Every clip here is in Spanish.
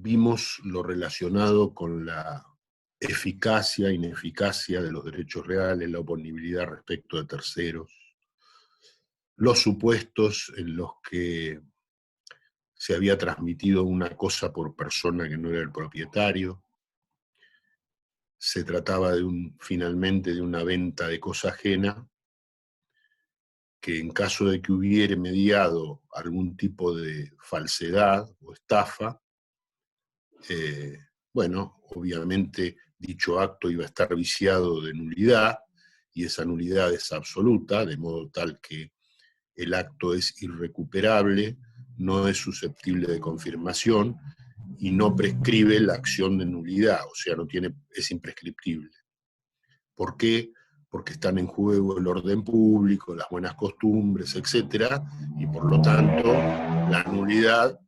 vimos lo relacionado con la eficacia, ineficacia de los derechos reales, la oponibilidad respecto de terceros, los supuestos en los que se había transmitido una cosa por persona que no era el propietario. Se trataba finalmente de una venta de cosa ajena, que en caso de que hubiera mediado algún tipo de falsedad o estafa, bueno, obviamente dicho acto iba a estar viciado de nulidad, y esa nulidad es absoluta, de modo tal que el acto es irrecuperable, no es susceptible de confirmación y no prescribe la acción de nulidad, o sea, es imprescriptible. ¿Por qué? Porque están en juego el orden público, las buenas costumbres, etc. Y por lo tanto, la nulidad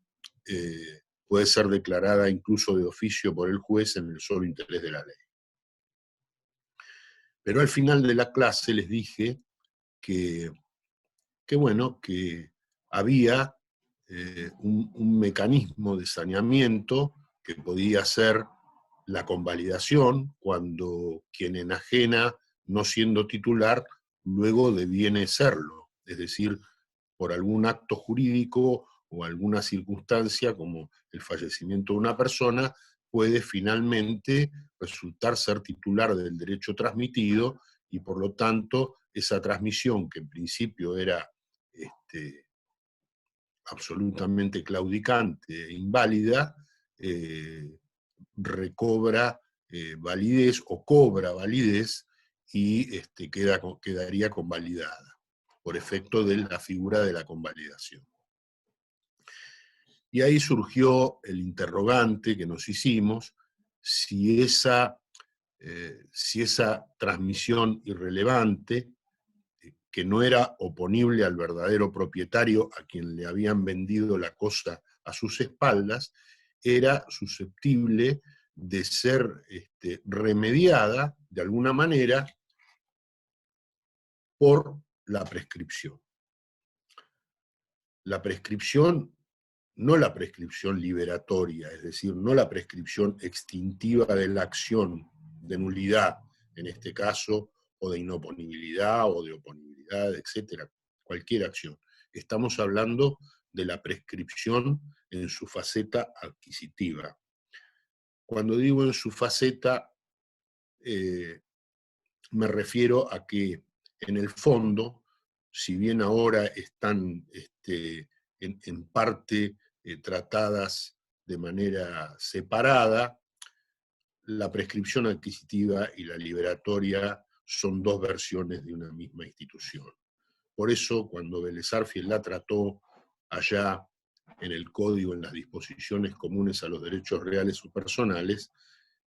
puede ser declarada incluso de oficio por el juez en el solo interés de la ley. Pero al final de la clase les dije que bueno, que había un mecanismo de saneamiento que podía ser la convalidación, cuando quien enajena, no siendo titular, luego deviene serlo, es decir, por algún acto jurídico o alguna circunstancia como el fallecimiento de una persona, puede finalmente resultar ser titular del derecho transmitido, y por lo tanto esa transmisión, que en principio era absolutamente claudicante e inválida, recobra validez o cobra validez y quedaría convalidada por efecto de la figura de la convalidación. Y ahí surgió el interrogante que nos hicimos, si esa transmisión irrelevante, que no era oponible al verdadero propietario a quien le habían vendido la cosa a sus espaldas, era susceptible de ser remediada de alguna manera por la prescripción. La prescripción, no la prescripción liberatoria, es decir, no la prescripción extintiva de la acción de nulidad, en este caso, o de inoponibilidad o de oponibilidad, etcétera, cualquier acción. Estamos hablando de la prescripción en su faceta adquisitiva. Cuando digo en su faceta, me refiero a que en el fondo, si bien ahora están en parte tratadas de manera separada, la prescripción adquisitiva y la liberatoria son dos versiones de una misma institución. Por eso, cuando Vélez Sarsfield la trató allá en el Código, en las disposiciones comunes a los derechos reales o personales,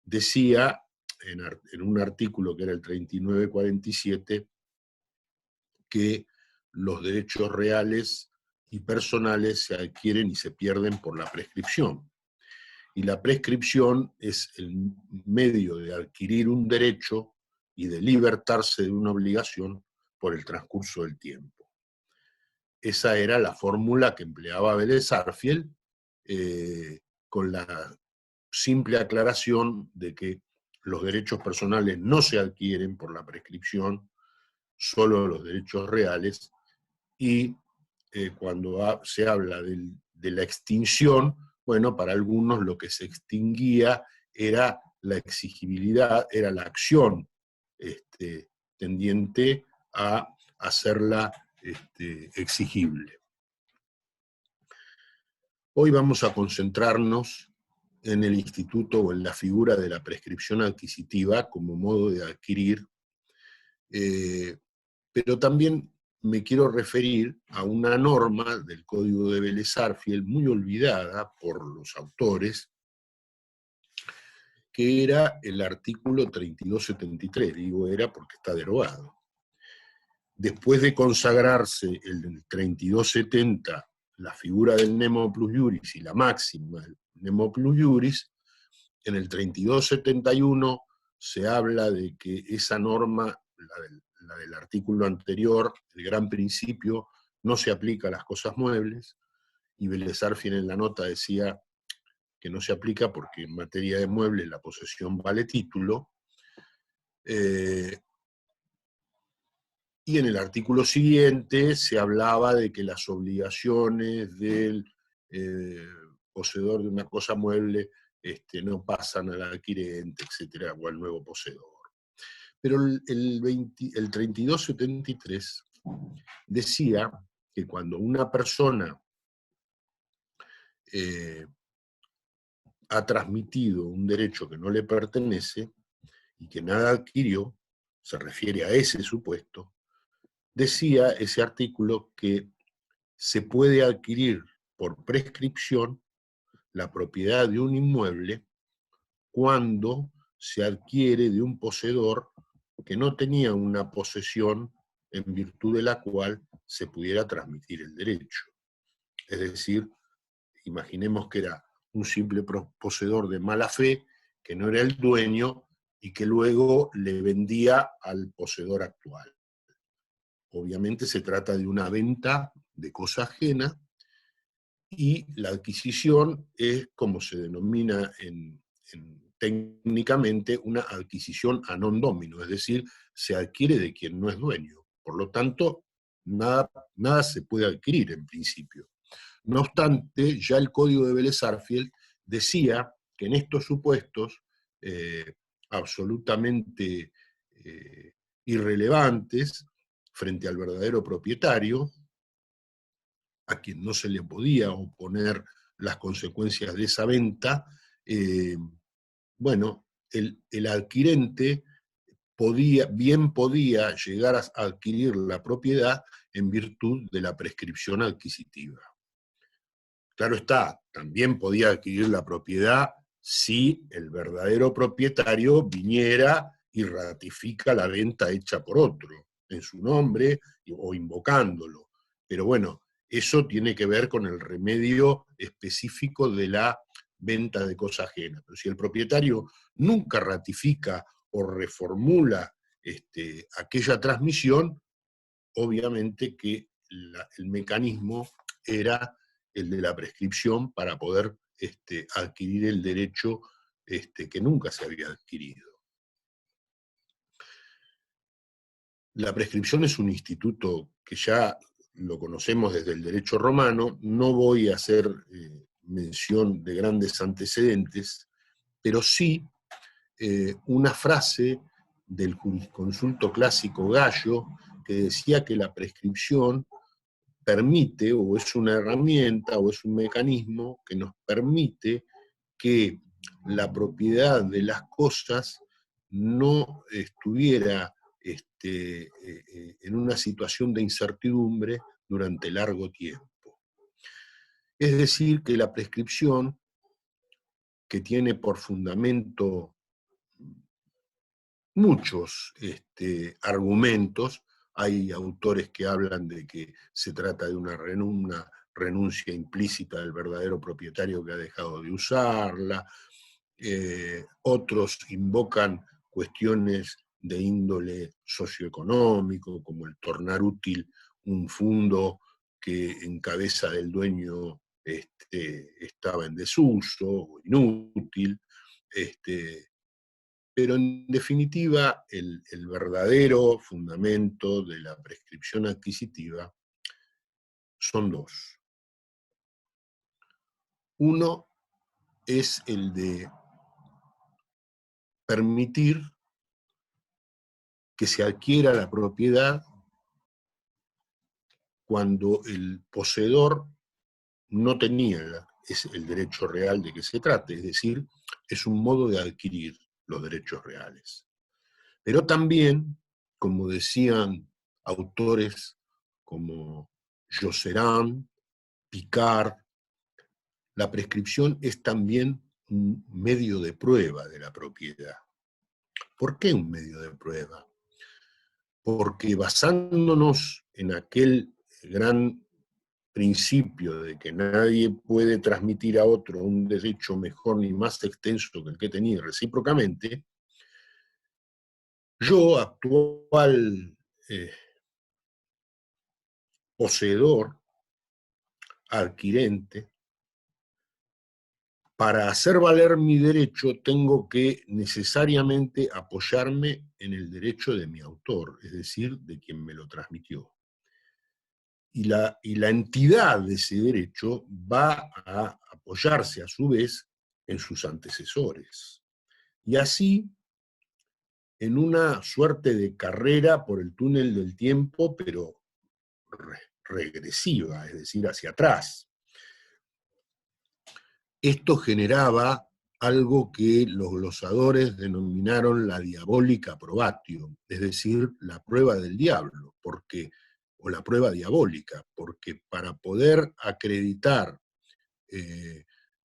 decía en un artículo que era el 3947, que los derechos reales y personales se adquieren y se pierden por la prescripción. Y la prescripción es el medio de adquirir un derecho y de libertarse de una obligación por el transcurso del tiempo. Esa era la fórmula que empleaba Vélez Sarsfield, con la simple aclaración de que los derechos personales no se adquieren por la prescripción, solo los derechos reales, y cuando se habla de la extinción, bueno, para algunos lo que se extinguía era la exigibilidad, era la acción tendiente a hacerla exigible. Hoy vamos a concentrarnos en el instituto o en la figura de la prescripción adquisitiva como modo de adquirir, pero también me quiero referir a una norma del Código de Vélez Sarsfield muy olvidada por los autores, que era el artículo 3273, digo era porque está derogado. Después de consagrarse el 3270 la figura del nemo plus iuris y la máxima del nemo plus iuris, en el 3271 se habla de que esa norma, la del artículo anterior, el gran principio, no se aplica a las cosas muebles, y Vélez Sarsfield en la nota decía, que no se aplica porque en materia de mueble la posesión vale título, y en el artículo siguiente se hablaba de que las obligaciones del poseedor de una cosa mueble no pasan al adquirente, etcétera, o al nuevo poseedor. Pero el 3273 decía que cuando una persona ha transmitido un derecho que no le pertenece y que nada adquirió, se refiere a ese supuesto, decía ese artículo que se puede adquirir por prescripción la propiedad de un inmueble cuando se adquiere de un poseedor que no tenía una posesión en virtud de la cual se pudiera transmitir el derecho. Es decir, imaginemos que era un simple poseedor de mala fe, que no era el dueño y que luego le vendía al poseedor actual. Obviamente se trata de una venta de cosa ajena, y la adquisición es, como se denomina técnicamente, una adquisición a non domino, es decir, se adquiere de quien no es dueño. Por lo tanto, nada se puede adquirir en principio. No obstante, ya el Código de Vélez-Sarsfield decía que en estos supuestos absolutamente irrelevantes frente al verdadero propietario, a quien no se le podía oponer las consecuencias de esa venta, bueno, el adquirente bien podía llegar a adquirir la propiedad en virtud de la prescripción adquisitiva. Claro está, también podía adquirir la propiedad si el verdadero propietario viniera y ratifica la venta hecha por otro, en su nombre o invocándolo. Pero bueno, eso tiene que ver con el remedio específico de la venta de cosa ajena. Pero si el propietario nunca ratifica o reformula aquella transmisión, obviamente que el mecanismo era el de la prescripción para poder adquirir el derecho que nunca se había adquirido. La prescripción es un instituto que ya lo conocemos desde el derecho romano. No voy a hacer mención de grandes antecedentes, pero sí una frase del jurisconsulto clásico Gallo que decía que la prescripción permite, o es una herramienta, o es un mecanismo que nos permite que la propiedad de las cosas no estuviera en una situación de incertidumbre durante largo tiempo. Es decir, que la prescripción, que tiene por fundamento muchos argumentos, hay autores que hablan de que se trata de una renuncia implícita del verdadero propietario que ha dejado de usarla, otros invocan cuestiones de índole socioeconómico, como el tornar útil un fondo que en cabeza del dueño estaba en desuso o inútil, pero en definitiva el verdadero fundamento de la prescripción adquisitiva son dos. Uno es el de permitir que se adquiera la propiedad cuando el poseedor no tenía el derecho real de que se trate, es decir, es un modo de adquirir los derechos reales. Pero también, como decían autores como Josserand, Picard, la prescripción es también un medio de prueba de la propiedad. ¿Por qué un medio de prueba? Porque basándonos en aquel gran principio de que nadie puede transmitir a otro un derecho mejor ni más extenso que el que tenía recíprocamente, yo, actual poseedor, adquirente, para hacer valer mi derecho tengo que necesariamente apoyarme en el derecho de mi autor, es decir, de quien me lo transmitió. Y la entidad de ese derecho va a apoyarse a su vez en sus antecesores. Y así, en una suerte de carrera por el túnel del tiempo, pero regresiva, es decir, hacia atrás. Esto generaba algo que los glosadores denominaron la diabólica probatio, es decir, la prueba del diablo, o la prueba diabólica, porque para poder acreditar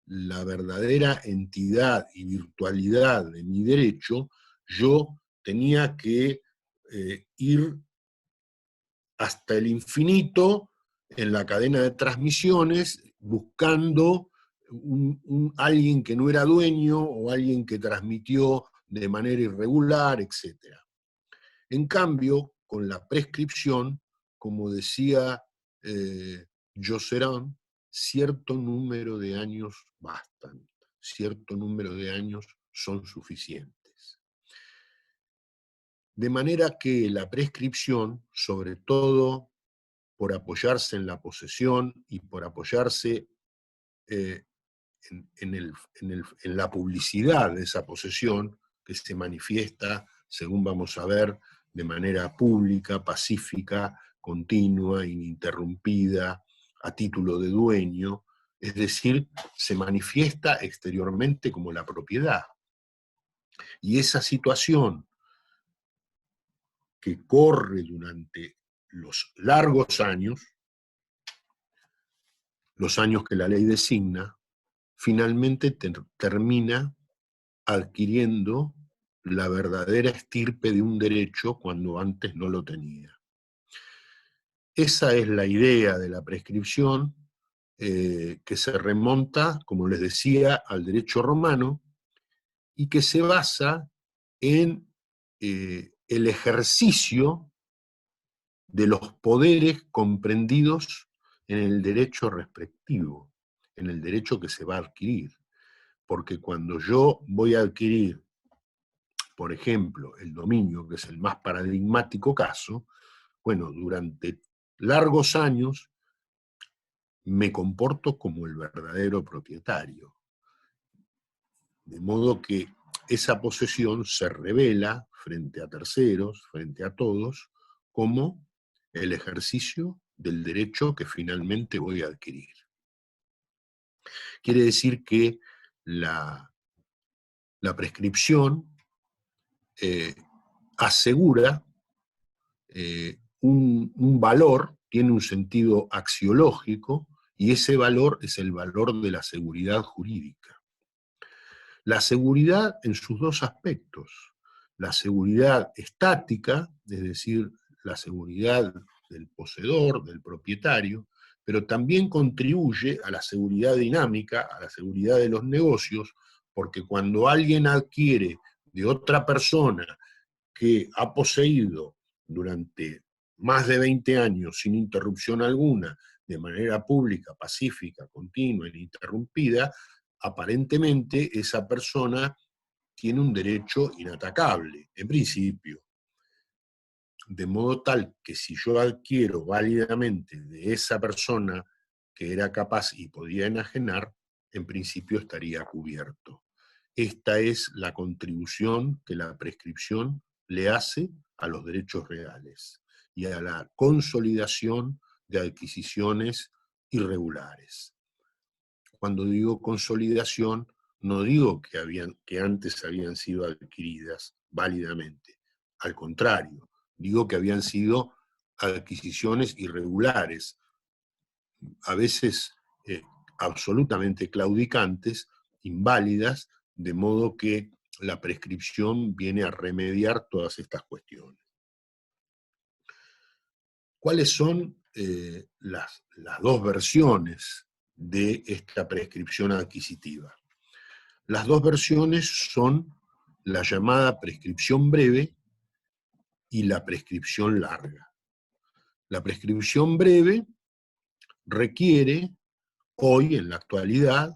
la verdadera entidad y virtualidad de mi derecho, yo tenía que ir hasta el infinito en la cadena de transmisiones buscando alguien que no era dueño o alguien que transmitió de manera irregular, etc. En cambio, con la prescripción, como decía Josserand, cierto número de años bastan, cierto número de años son suficientes. De manera que la prescripción, sobre todo por apoyarse en la posesión y por apoyarse en la publicidad de esa posesión, que se manifiesta, según vamos a ver, de manera pública, pacífica, continua, ininterrumpida, a título de dueño, es decir, se manifiesta exteriormente como la propiedad. Y esa situación que corre durante los largos años, los años que la ley designa, finalmente termina adquiriendo la verdadera estirpe de un derecho cuando antes no lo tenía. Esa es la idea de la prescripción, que se remonta, como les decía, al derecho romano y que se basa en el ejercicio de los poderes comprendidos en el derecho respectivo, en el derecho que se va a adquirir. Porque cuando yo voy a adquirir, por ejemplo, el dominio, que es el más paradigmático caso, bueno, durante largos años me comporto como el verdadero propietario. De modo que esa posesión se revela frente a terceros, frente a todos, como el ejercicio del derecho que finalmente voy a adquirir. Quiere decir que la prescripción asegura un valor, tiene un sentido axiológico, y ese valor es el valor de la seguridad jurídica. La seguridad en sus dos aspectos, la seguridad estática, es decir, la seguridad del poseedor, del propietario, pero también contribuye a la seguridad dinámica, a la seguridad de los negocios, porque cuando alguien adquiere de otra persona que ha poseído durante más de 20 años sin interrupción alguna, de manera pública, pacífica, continua, ininterrumpida, aparentemente esa persona tiene un derecho inatacable, en principio. De modo tal que si yo adquiero válidamente de esa persona que era capaz y podía enajenar, en principio estaría cubierto. Esta es la contribución que la prescripción le hace a los derechos reales y a la consolidación de adquisiciones irregulares. Cuando digo consolidación, no digo que antes habían sido adquiridas válidamente. Al contrario, digo que habían sido adquisiciones irregulares, a veces absolutamente claudicantes, inválidas, de modo que la prescripción viene a remediar todas estas cuestiones. ¿Cuáles son las dos versiones de esta prescripción adquisitiva? Las dos versiones son la llamada prescripción breve y la prescripción larga. La prescripción breve requiere, hoy, en la actualidad,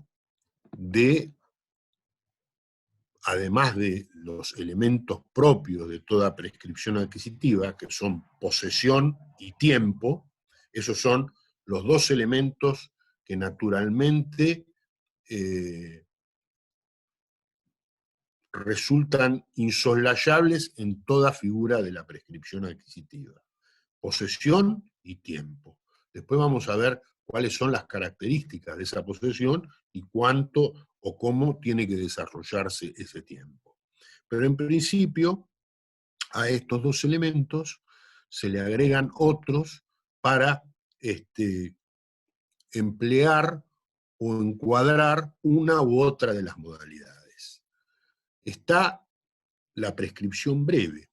además de los elementos propios de toda prescripción adquisitiva, que son posesión y tiempo, esos son los dos elementos que naturalmente resultan insoslayables en toda figura de la prescripción adquisitiva. Posesión y tiempo. Después vamos a ver cuáles son las características de esa posesión y cuánto o cómo tiene que desarrollarse ese tiempo. Pero en principio, a estos dos elementos se le agregan otros para emplear o encuadrar una u otra de las modalidades. Está la prescripción breve.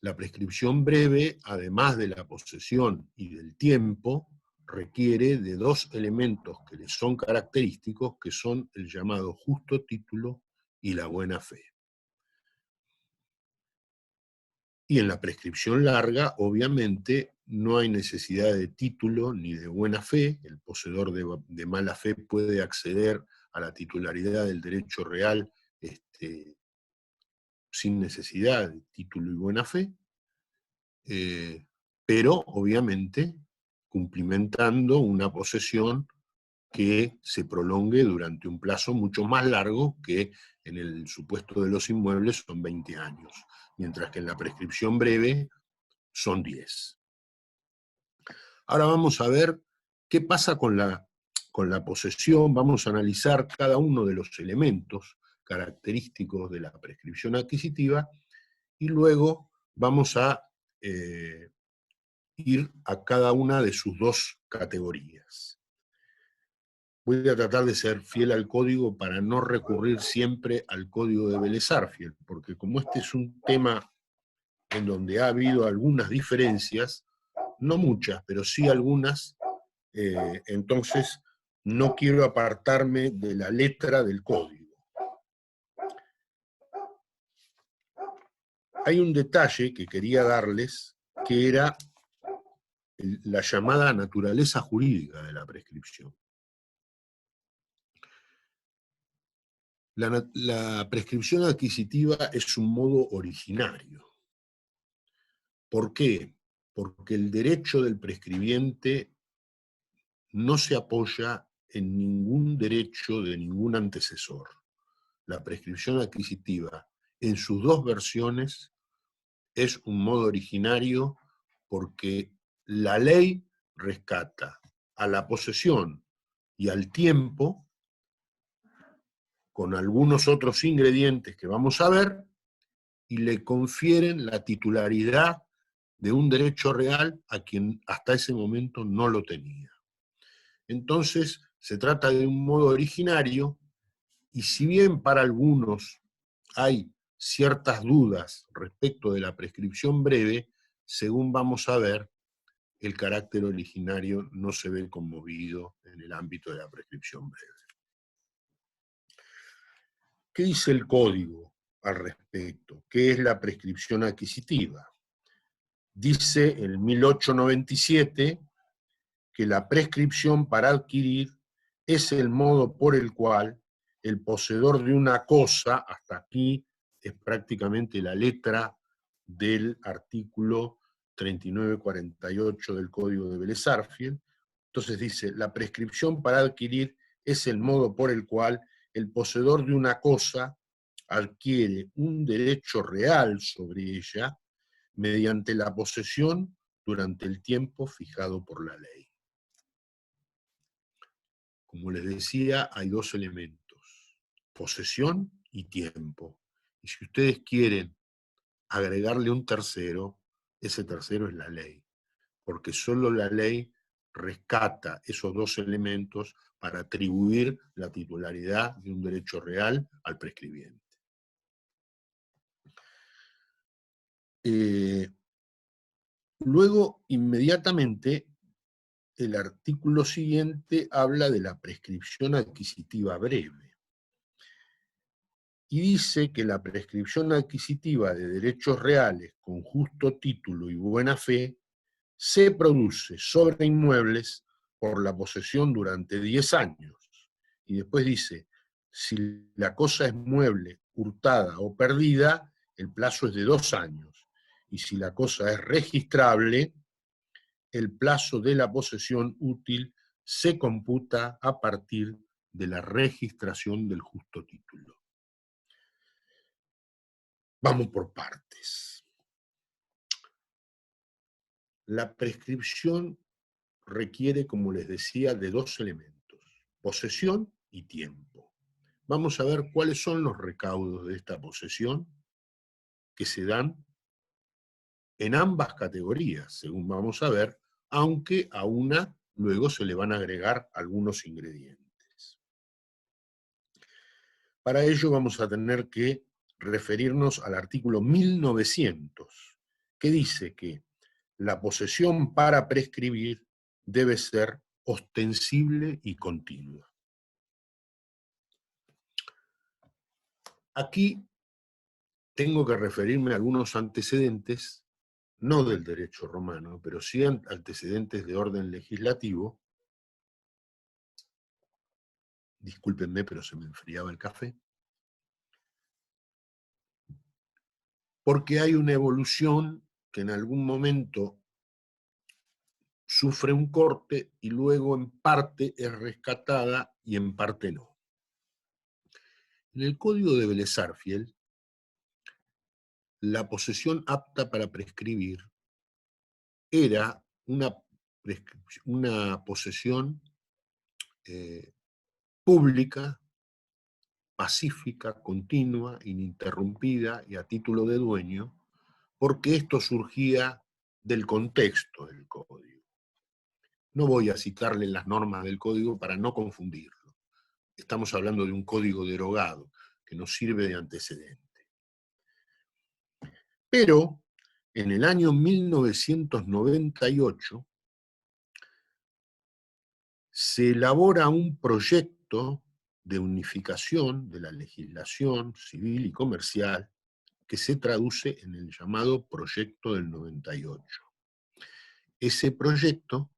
La prescripción breve, además de la posesión y del tiempo, requiere de dos elementos que le son característicos, que son el llamado justo título y la buena fe. Y en la prescripción larga, obviamente, no hay necesidad de título ni de buena fe. El poseedor de mala fe puede acceder a la titularidad del derecho real sin necesidad de título y buena fe, pero obviamente cumplimentando una posesión que se prolongue durante un plazo mucho más largo que en el supuesto de los inmuebles son 20 años, mientras que en la prescripción breve son 10. Ahora vamos a ver qué pasa con la posesión, vamos a analizar cada uno de los elementos característicos de la prescripción adquisitiva y luego vamos a ir a cada una de sus dos categorías. Voy a tratar de ser fiel al código para no recurrir siempre al código de Vélez-Sarsfield, porque como este es un tema en donde ha habido algunas diferencias, no muchas, pero sí algunas, entonces no quiero apartarme de la letra del código. Hay un detalle que quería darles, que era la llamada naturaleza jurídica de la prescripción. La prescripción adquisitiva es un modo originario. ¿Por qué? Porque el derecho del prescribiente no se apoya en ningún derecho de ningún antecesor. La prescripción adquisitiva, en sus dos versiones, es un modo originario porque la ley rescata a la posesión y al tiempo, con algunos otros ingredientes que vamos a ver, y le confieren la titularidad de un derecho real a quien hasta ese momento no lo tenía. Entonces, se trata de un modo originario, y si bien para algunos hay ciertas dudas respecto de la prescripción breve, según vamos a ver, el carácter originario no se ve conmovido en el ámbito de la prescripción breve. ¿Qué dice el código al respecto? ¿Qué es la prescripción adquisitiva? Dice el 1897 que la prescripción para adquirir es el modo por el cual el poseedor de una cosa, hasta aquí es prácticamente la letra del artículo 3948 del Código de Vélez-Sarsfield, entonces dice, la prescripción para adquirir es el modo por el cual el poseedor de una cosa adquiere un derecho real sobre ella mediante la posesión durante el tiempo fijado por la ley. Como les decía, hay dos elementos, posesión y tiempo. Y si ustedes quieren agregarle un tercero, ese tercero es la ley, porque solo la ley rescata esos dos elementos para atribuir la titularidad de un derecho real al prescribiente. Luego, inmediatamente, el artículo siguiente habla de la prescripción adquisitiva breve. Y dice que la prescripción adquisitiva de derechos reales con justo título y buena fe se produce sobre inmuebles por la posesión durante 10 años y después dice, si la cosa es mueble, hurtada o perdida, el plazo es de 2 años. Y si la cosa es registrable, el plazo de la posesión útil se computa a partir de la registración del justo título. Vamos por partes. La prescripción requiere, como les decía, de 2 elementos, posesión y tiempo. Vamos a ver cuáles son los recaudos de esta posesión que se dan en ambas categorías, según vamos a ver, aunque a una luego se le van a agregar algunos ingredientes. Para ello vamos a tener que referirnos al artículo 1900, que dice que la posesión para prescribir debe ser ostensible y continua. Aquí tengo que referirme a algunos antecedentes, no del derecho romano, pero sí antecedentes de orden legislativo. Discúlpenme, pero se me enfriaba el café. Porque hay una evolución que en algún momento sufre un corte y luego en parte es rescatada y en parte no. En el Código de Vélez Sarsfield, la posesión apta para prescribir era una posesión pública, pacífica, continua, ininterrumpida y a título de dueño, porque esto surgía del contexto del código. No voy a citarle las normas del código para no confundirlo. Estamos hablando de un código derogado que nos sirve de antecedente. Pero en el año 1998 se elabora un proyecto de unificación de la legislación civil y comercial que se traduce en el llamado Proyecto del 98. Ese proyecto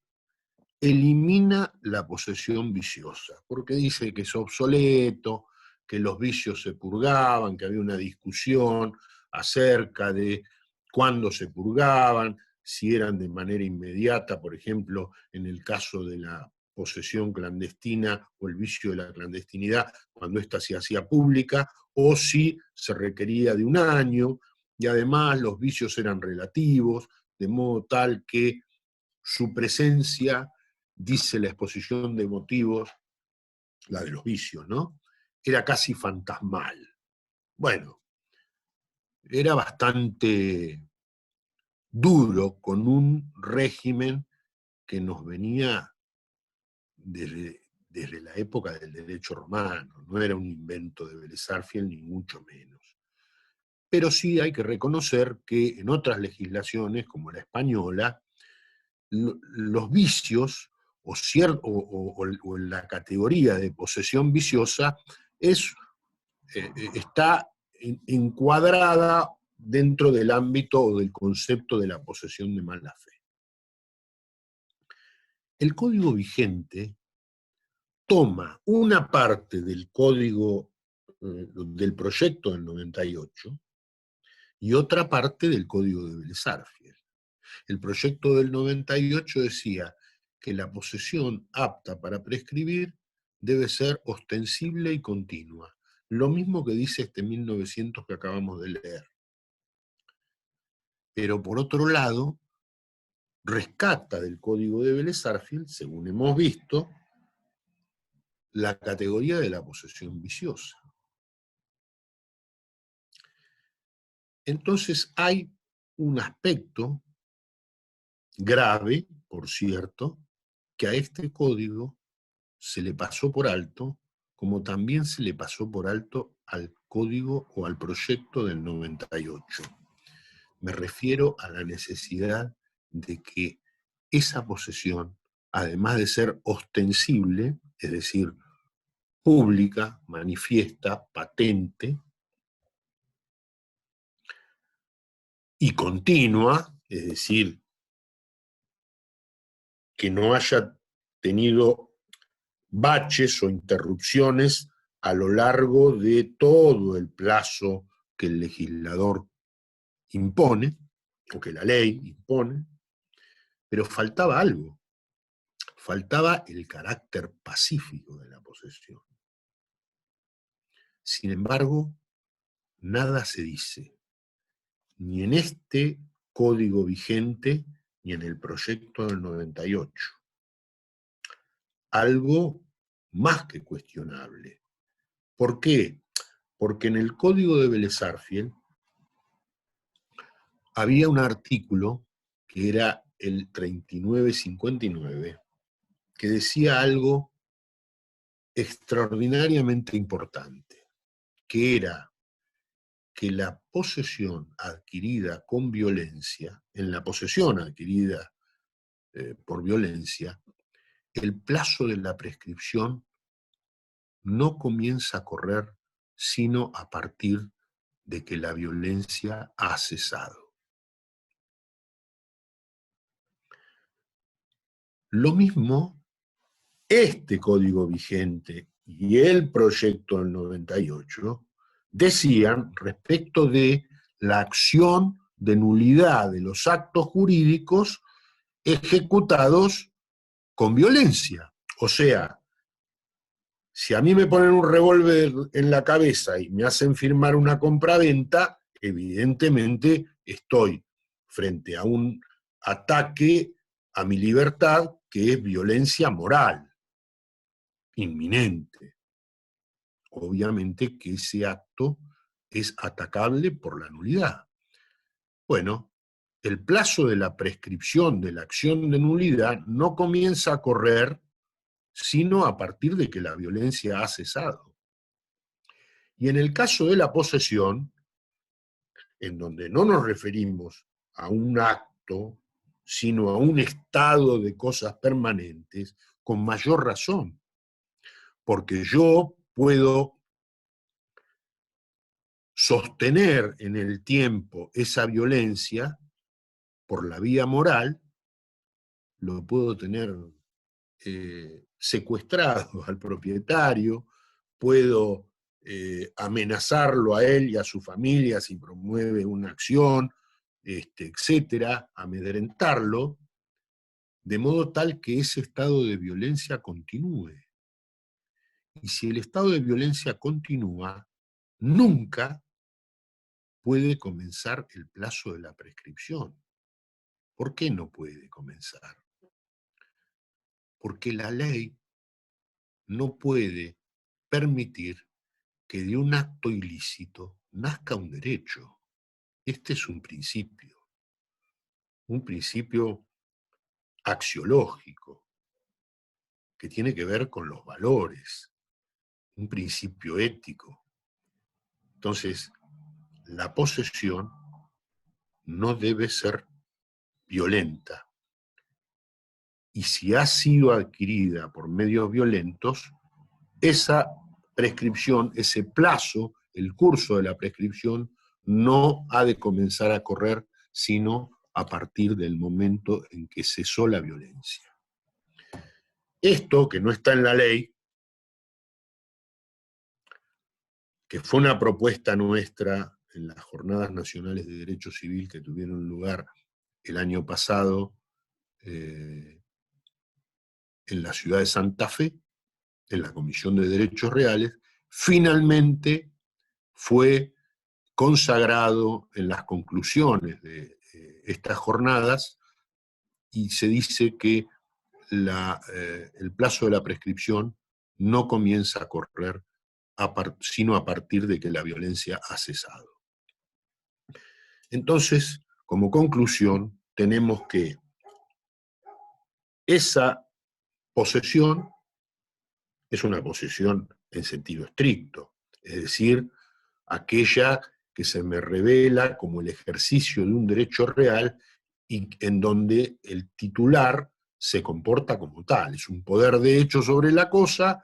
elimina la posesión viciosa, porque dice que es obsoleto, que los vicios se purgaban, que había una discusión acerca de cuándo se purgaban, si eran de manera inmediata, por ejemplo, en el caso de la posesión clandestina o el vicio de la clandestinidad, cuando ésta se hacía pública, o si se requería de un año, y además los vicios eran relativos, de modo tal que su presencia, dice la exposición de motivos, la de los vicios, ¿no?, era casi fantasmal. Bueno, era bastante duro con un régimen que nos venía desde la época del derecho romano, no era un invento de Vélez Sarsfield, ni mucho menos. Pero sí hay que reconocer que en otras legislaciones, como la española, los vicios o en la categoría de posesión viciosa está encuadrada dentro del ámbito o del concepto de la posesión de mala fe. El código vigente toma una parte del código del proyecto del 98 y otra parte del código de Vélez Sarsfield. El proyecto del 98 decía que la posesión apta para prescribir debe ser ostensible y continua. Lo mismo que dice este 1900 que acabamos de leer. Pero por otro lado, rescata del código de Vélez Sarsfield, según hemos visto, la categoría de la posesión viciosa. Entonces hay un aspecto grave, por cierto, que a este código se le pasó por alto, como también se le pasó por alto al código o al proyecto del 98. Me refiero a la necesidad de que esa posesión, además de ser ostensible, es decir, pública, manifiesta, patente, y continua, es decir, que no haya tenido baches o interrupciones a lo largo de todo el plazo que el legislador impone, o que la ley impone, pero faltaba algo, faltaba el carácter pacífico de la posesión. Sin embargo, nada se dice, ni en este código vigente, ni en el proyecto del 98. Algo más que cuestionable. ¿Por qué? Porque en el código de Vélez Sarsfield había un artículo que era el 3959, que decía algo extraordinariamente importante, que era que la posesión adquirida con violencia, en la posesión adquirida por violencia, el plazo de la prescripción no comienza a correr sino a partir de que la violencia ha cesado. Lo mismo, este código vigente y el proyecto del 98 decían respecto de la acción de nulidad de los actos jurídicos ejecutados con violencia. O sea, si a mí me ponen un revólver en la cabeza y me hacen firmar una compraventa, evidentemente estoy frente a un ataque a mi libertad que es violencia moral, inminente. Obviamente que ese acto es atacable por la nulidad. Bueno, el plazo de la prescripción de la acción de nulidad no comienza a correr sino a partir de que la violencia ha cesado. Y en el caso de la posesión, en donde no nos referimos a un acto, sino a un estado de cosas permanentes, con mayor razón, porque yo puedo sostener en el tiempo esa violencia por la vía moral, lo puedo tener secuestrado al propietario, puedo amenazarlo a él y a su familia si promueve una acción, etcétera, amedrentarlo, de modo tal que ese estado de violencia continúe. Y si el estado de violencia continúa, nunca puede comenzar el plazo de la prescripción. ¿Por qué no puede comenzar? Porque la ley no puede permitir que de un acto ilícito nazca un derecho. Este es un principio axiológico, que tiene que ver con los valores, un principio ético. Entonces, la posesión no debe ser violenta. Y si ha sido adquirida por medios violentos, esa prescripción, ese plazo, el curso de la prescripción, no ha de comenzar a correr, sino a partir del momento en que cesó la violencia. Esto, que no está en la ley, que fue una propuesta nuestra en las Jornadas Nacionales de Derecho Civil que tuvieron lugar el año pasado en la ciudad de Santa Fe, en la Comisión de Derechos Reales, finalmente fue consagrado en las conclusiones de estas jornadas y se dice que el plazo de la prescripción no comienza a correr sino a partir de que la violencia ha cesado. Entonces, como conclusión, tenemos que esa posesión es una posesión en sentido estricto, es decir, aquella que se me revela como el ejercicio de un derecho real y en donde el titular se comporta como tal. Es un poder de hecho sobre la cosa,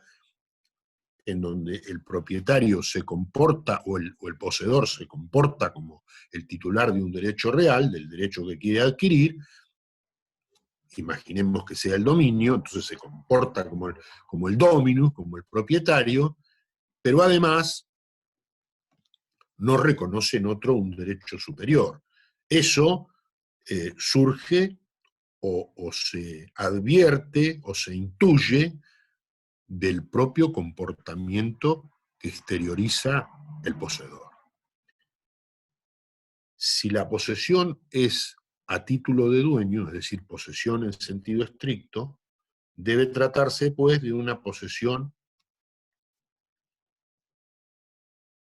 en donde el propietario se comporta, o el poseedor se comporta como el titular de un derecho real, del derecho que quiere adquirir, imaginemos que sea el dominio, entonces se comporta como el dominus, como el propietario, pero además no reconoce en otro un derecho superior. Eso surge o se advierte o se intuye del propio comportamiento que exterioriza el poseedor. Si la posesión es a título de dueño, es decir, posesión en sentido estricto, debe tratarse, pues, de una posesión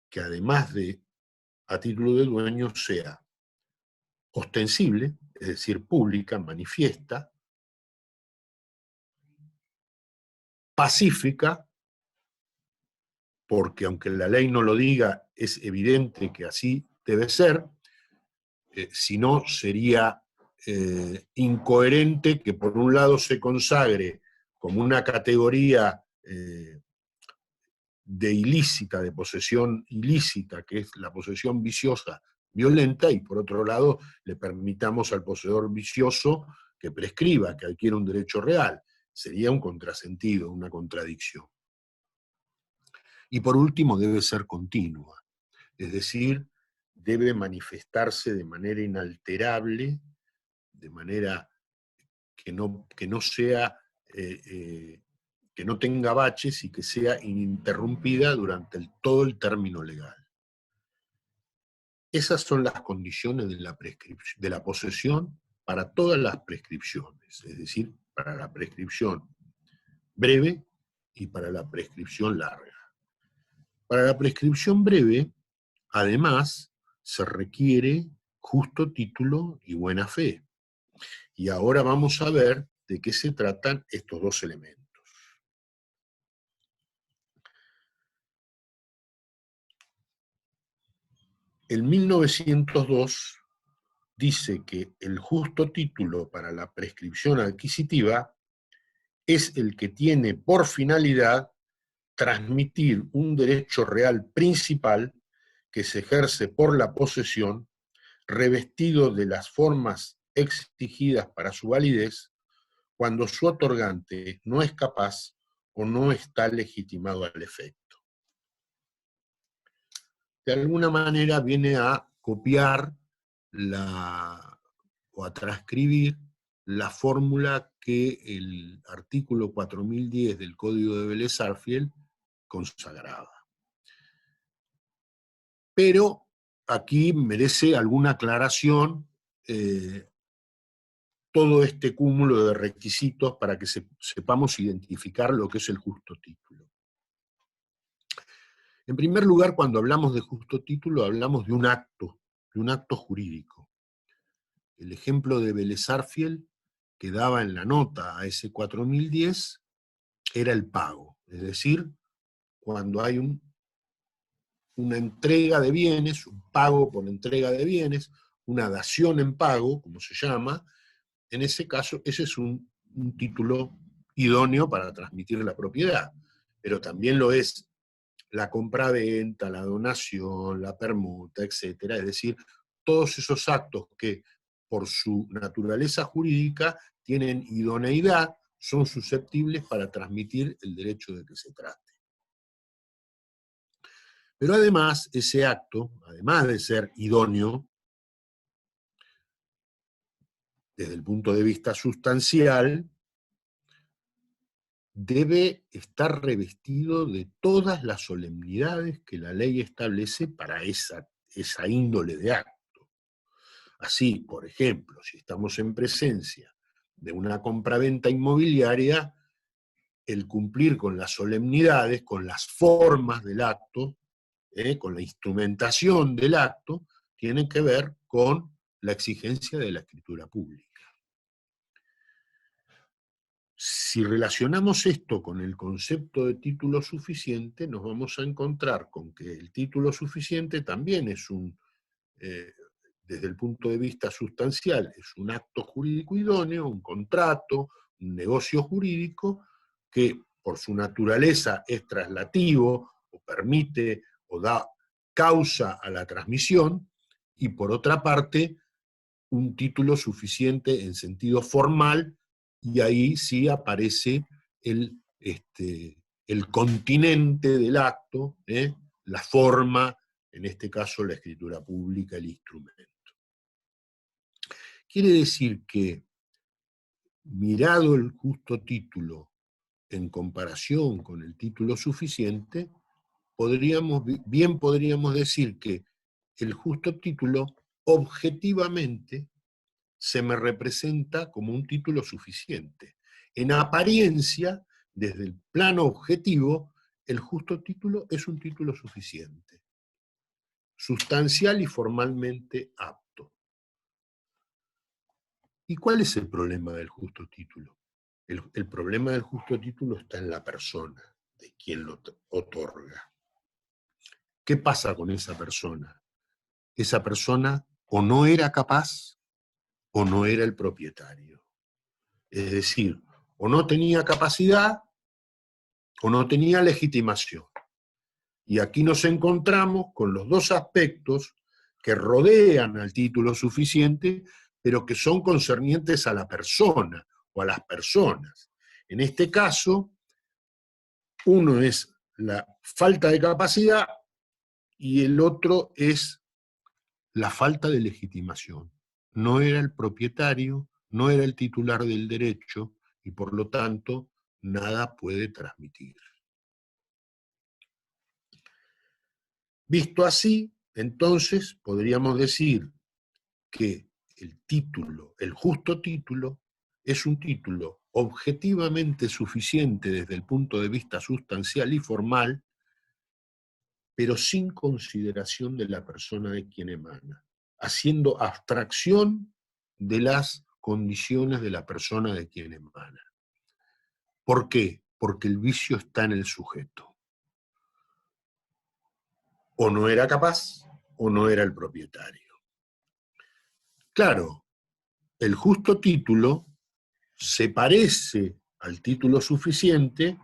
que además de a título de dueño sea ostensible, es decir, pública, manifiesta, pacífica, porque aunque la ley no lo diga, es evidente que así debe ser, si no sería incoherente que por un lado se consagre como una categoría de ilícita, de posesión ilícita, que es la posesión viciosa, violenta, y por otro lado le permitamos al poseedor vicioso que prescriba, que adquiera un derecho real. Sería un contrasentido, una contradicción. Y por último, debe ser continua, es decir, debe manifestarse de manera inalterable, de manera que no sea, que no tenga baches y que sea ininterrumpida durante todo el término legal. Esas son las condiciones de la posesión para todas las prescripciones, es decir, para la prescripción breve y para la prescripción larga. Para la prescripción breve, además, se requiere justo título y buena fe. Y ahora vamos a ver de qué se tratan estos dos elementos. El 1902 dice que el justo título para la prescripción adquisitiva es el que tiene por finalidad transmitir un derecho real principal que se ejerce por la posesión, revestido de las formas exigidas para su validez, cuando su otorgante no es capaz o no está legitimado al efecto. De alguna manera viene a copiar o a transcribir la fórmula que el artículo 4010 del Código de Vélez-Sarsfield consagraba. Pero aquí merece alguna aclaración todo este cúmulo de requisitos para que sepamos identificar lo que es el justo título. En primer lugar, cuando hablamos de justo título, hablamos de un acto jurídico. El ejemplo de Vélez-Sarsfield que daba en la nota a ese 4010 era el pago, es decir, cuando hay una entrega de bienes, un pago por entrega de bienes, una dación en pago, como se llama, en ese caso, ese es un título idóneo para transmitir la propiedad, pero también lo es la compraventa, la donación, la permuta, etc. Es decir, todos esos actos que por su naturaleza jurídica tienen idoneidad, son susceptibles para transmitir el derecho de que se trate. Pero además, ese acto, además de ser idóneo, desde el punto de vista sustancial, debe estar revestido de todas las solemnidades que la ley establece para esa índole de acto. Así, por ejemplo, si estamos en presencia de una compraventa inmobiliaria, el cumplir con las solemnidades, con las formas del acto, con la instrumentación del acto, tienen que ver con la exigencia de la escritura pública. Si relacionamos esto con el concepto de título suficiente, nos vamos a encontrar con que el título suficiente también es desde el punto de vista sustancial, es un acto jurídico idóneo, un contrato, un negocio jurídico, que por su naturaleza es traslativo, o permite, o da causa a la transmisión, y por otra parte, un título suficiente en sentido formal y ahí sí aparece el continente del acto, la forma, en este caso la escritura pública, el instrumento. Quiere decir que, mirado el justo título en comparación con el título suficiente, bien podríamos decir que el justo título objetivamente se me representa como un título suficiente. En apariencia, desde el plano objetivo, el justo título es un título suficiente, sustancial y formalmente apto. ¿Y cuál es el problema del justo título? El problema del justo título está en la persona de quien lo otorga. ¿Qué pasa con esa persona? Esa persona o no era capaz o no era el propietario. Es decir, o no tenía capacidad o no tenía legitimación. Y aquí nos encontramos con los dos aspectos que rodean al título suficiente, pero que son concernientes a la persona o a las personas. En este caso, uno es la falta de capacidad y el otro es la falta de legitimación. No era el propietario, no era el titular del derecho y por lo tanto nada puede transmitir. Visto así, entonces podríamos decir que el título, el justo título, es un título objetivamente suficiente desde el punto de vista sustancial y formal, pero sin consideración de la persona de quien emana, haciendo abstracción de las condiciones de la persona de quien emana. ¿Por qué? Porque el vicio está en el sujeto. O no era capaz, o no era el propietario. Claro, el justo título se parece al título suficiente,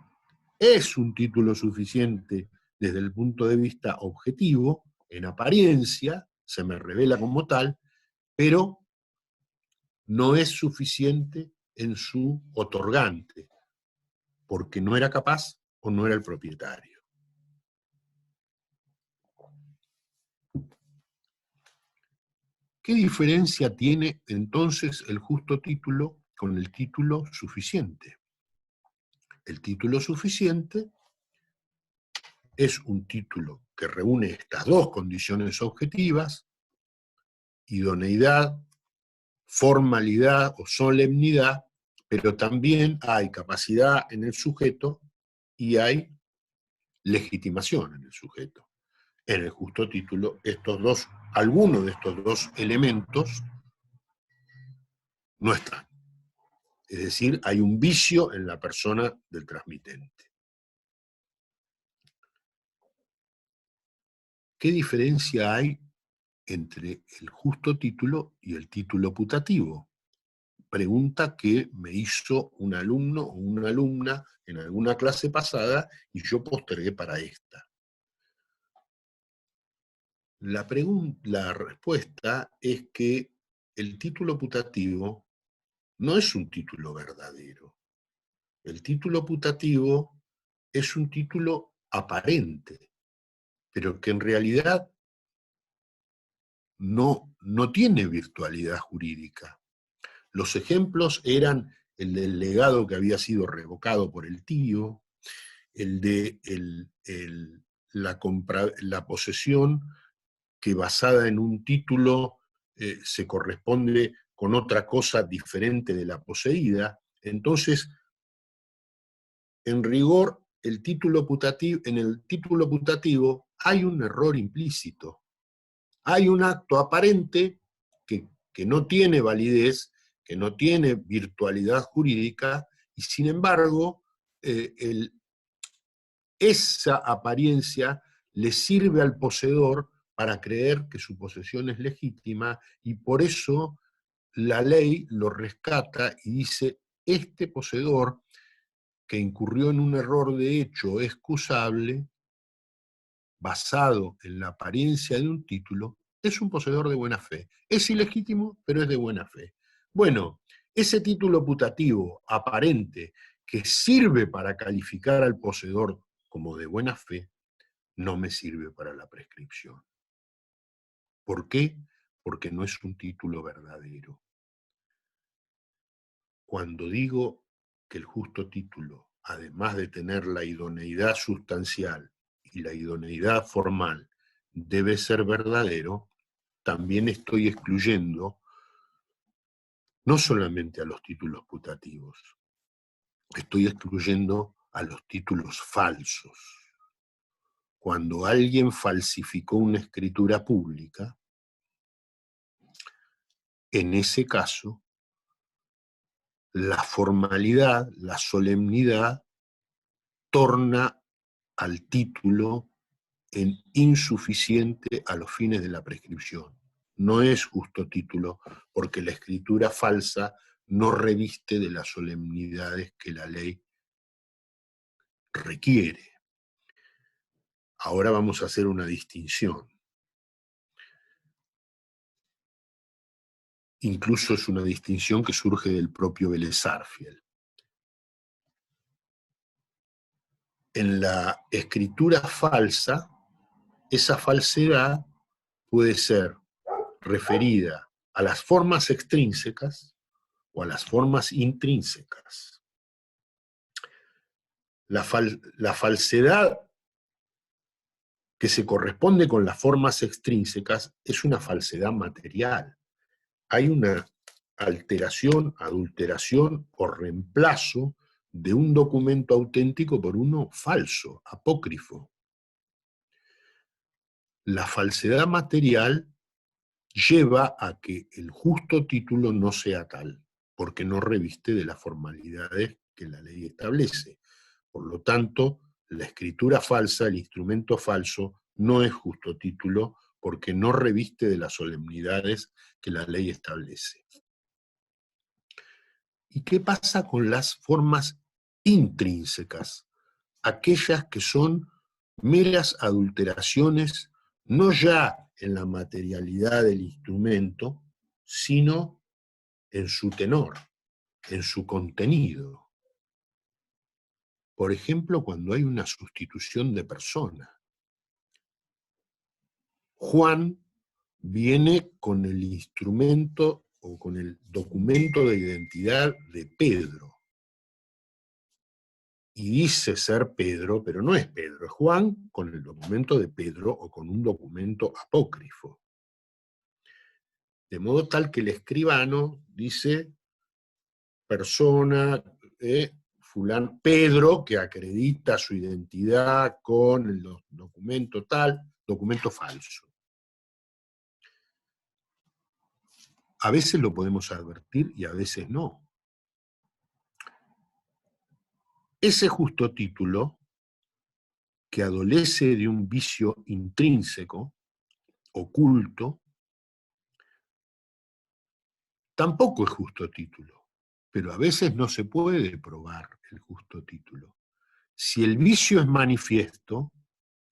es un título suficiente desde el punto de vista objetivo, en apariencia, se me revela como tal, pero no es suficiente en su otorgante, porque no era capaz o no era el propietario. ¿Qué diferencia tiene entonces el justo título con el título suficiente? El título suficiente es un título que reúne estas dos condiciones objetivas, idoneidad, formalidad o solemnidad, pero también hay capacidad en el sujeto y hay legitimación en el sujeto. En el justo título, algunos de estos dos elementos no están. Es decir, hay un vicio en la persona del transmitente. ¿Qué diferencia hay entre el justo título y el título putativo? Pregunta que me hizo un alumno o una alumna en alguna clase pasada y yo postergué para esta. La respuesta es que el título putativo no es un título verdadero. El título putativo es un título aparente, pero que en realidad no tiene virtualidad jurídica. Los ejemplos eran el del legado que había sido revocado por el tío, el de la posesión que basada en un título se corresponde con otra cosa diferente de la poseída. Entonces, en rigor, en el título putativo hay un error implícito. Hay un acto aparente que no tiene validez, que no tiene virtualidad jurídica, y sin embargo, esa apariencia le sirve al poseedor para creer que su posesión es legítima, y por eso la ley lo rescata y dice, este poseedor que incurrió en un error de hecho excusable, basado en la apariencia de un título, es un poseedor de buena fe. Es ilegítimo, pero es de buena fe. Bueno, ese título putativo aparente que sirve para calificar al poseedor como de buena fe, no me sirve para la prescripción. ¿Por qué? Porque no es un título verdadero. Cuando digo que el justo título, además de tener la idoneidad sustancial y la idoneidad formal, debe ser verdadero, también estoy excluyendo no solamente a los títulos putativos, estoy excluyendo a los títulos falsos. Cuando alguien falsificó una escritura pública, en ese caso, la formalidad, la solemnidad, torna al título en insuficiente a los fines de la prescripción. No es justo título porque la escritura falsa no reviste de las solemnidades que la ley requiere. Ahora vamos a hacer una distinción. Incluso es una distinción que surge del propio Vélez Sarsfield. En la escritura falsa, esa falsedad puede ser referida a las formas extrínsecas o a las formas intrínsecas. La falsedad que se corresponde con las formas extrínsecas es una falsedad material. Hay una alteración, adulteración o reemplazo de un documento auténtico por uno falso, apócrifo. La falsedad material lleva a que el justo título no sea tal, porque no reviste de las formalidades que la ley establece. Por lo tanto, la escritura falsa, el instrumento falso, no es justo título porque no reviste de las solemnidades que la ley establece. ¿Y qué pasa con las formas intrínsecas? Aquellas que son meras adulteraciones, no ya en la materialidad del instrumento, sino en su tenor, en su contenido. Por ejemplo, cuando hay una sustitución de persona. Juan viene con el instrumento o con el documento de identidad de Pedro. Y dice ser Pedro, pero no es Pedro, es Juan con el documento de Pedro o con un documento apócrifo. De modo tal que el escribano dice persona, fulano, Pedro, que acredita su identidad con el documento tal, documento falso. A veces lo podemos advertir y a veces no. Ese justo título, que adolece de un vicio intrínseco, oculto, tampoco es justo título, pero a veces no se puede probar el justo título. Si el vicio es manifiesto,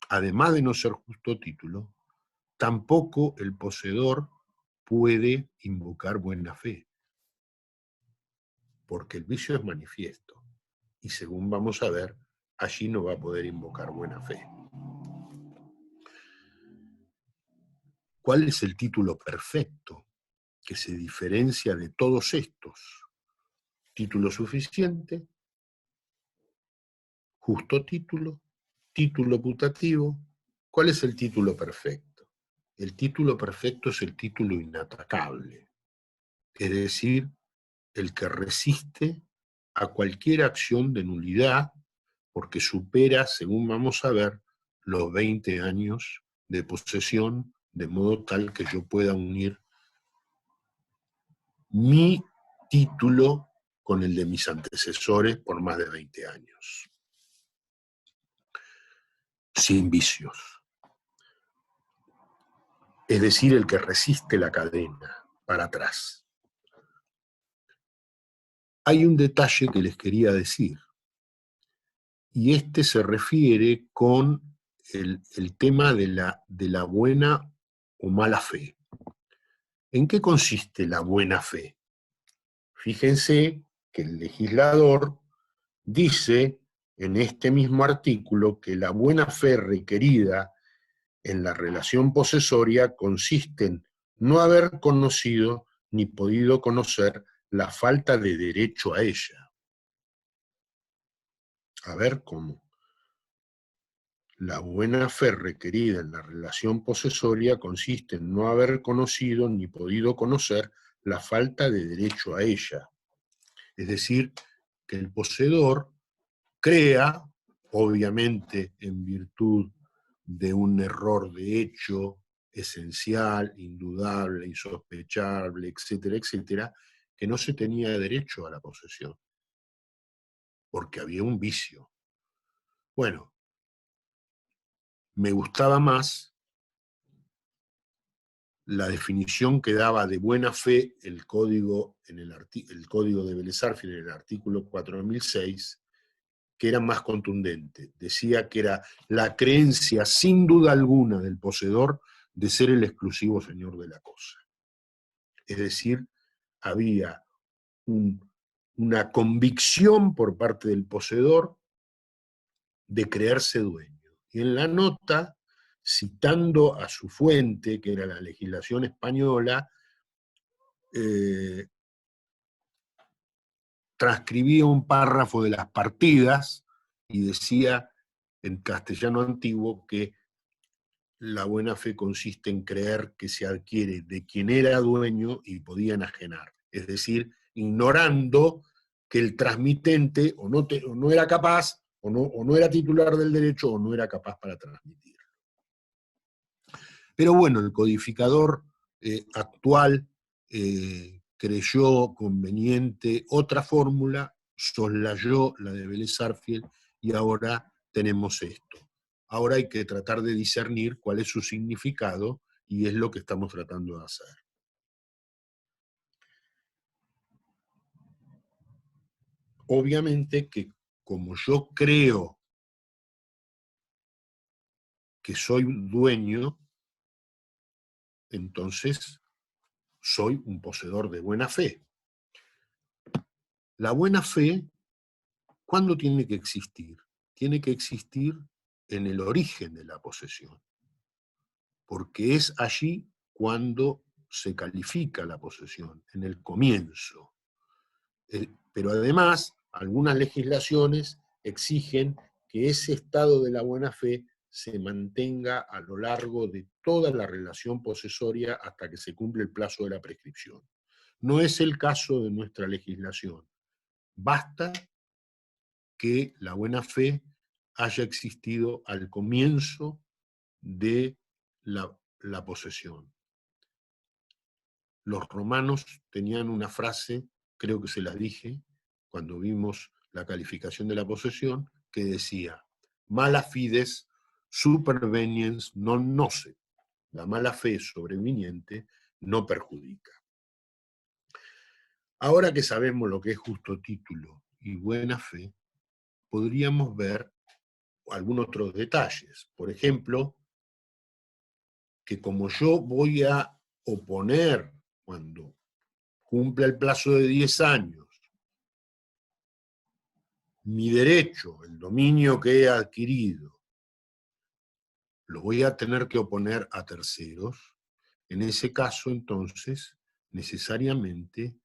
además de no ser justo título, tampoco el poseedor puede invocar buena fe, porque el vicio es manifiesto, y según vamos a ver, allí no va a poder invocar buena fe. ¿Cuál es el título perfecto que se diferencia de todos estos? Título suficiente, justo título, título putativo. ¿Cuál es el título perfecto? El título perfecto es el título inatacable, es decir, el que resiste a cualquier acción de nulidad porque supera, según vamos a ver, los 20 años de posesión, de modo tal que yo pueda unir mi título con el de mis antecesores por más de 20 años. Sin vicios. Es decir, el que resiste la cadena para atrás. Hay un detalle que les quería decir, y este se refiere con el tema de la buena o mala fe. ¿En qué consiste la buena fe? Fíjense que el legislador dice en este mismo artículo que la buena fe requerida en la relación posesoria consiste en no haber conocido ni podido conocer la falta de derecho a ella. A ver cómo. La buena fe requerida en la relación posesoria consiste en no haber conocido ni podido conocer la falta de derecho a ella. Es decir, que el poseedor crea, obviamente en virtud de un error de hecho esencial, indudable, insospechable, etcétera, etcétera, que no se tenía derecho a la posesión, porque había un vicio. Bueno, me gustaba más la definición que daba de buena fe el código, el código de Vélez Sarsfield en el artículo 4006, que era más contundente. Decía que era la creencia sin duda alguna del poseedor de ser el exclusivo señor de la cosa. Es decir, había una convicción por parte del poseedor de creerse dueño. Y en la nota, citando a su fuente, que era la legislación española, transcribía un párrafo de las partidas y decía en castellano antiguo que la buena fe consiste en creer que se adquiere de quien era dueño y podía enajenar, es decir, ignorando que el transmitente o no era capaz, o no era titular del derecho, o no era capaz para transmitirlo. Pero bueno, el codificador actual creyó conveniente otra fórmula, soslayó la de Vélez Sarsfield, y ahora tenemos esto. Ahora hay que tratar de discernir cuál es su significado, y es lo que estamos tratando de hacer. Obviamente que como yo creo que soy dueño, entonces soy un poseedor de buena fe. La buena fe, ¿cuándo tiene que existir? Tiene que existir en el origen de la posesión, porque es allí cuando se califica la posesión, en el comienzo. Pero además, algunas legislaciones exigen que ese estado de la buena fe se mantenga a lo largo de toda la relación posesoria hasta que se cumple el plazo de la prescripción. No es el caso de nuestra legislación. Basta que la buena fe haya existido al comienzo de la posesión. Los romanos tenían una frase, creo que se las dije, cuando vimos la calificación de la posesión, que decía, mala fides superveniens non nocet. La mala fe sobreviniente no perjudica. Ahora que sabemos lo que es justo título y buena fe, podríamos ver algunos otros detalles. Por ejemplo, que como yo voy a oponer cuando cumpla el plazo de 10 años mi derecho, el dominio que he adquirido, lo voy a tener que oponer a terceros, en ese caso entonces necesariamente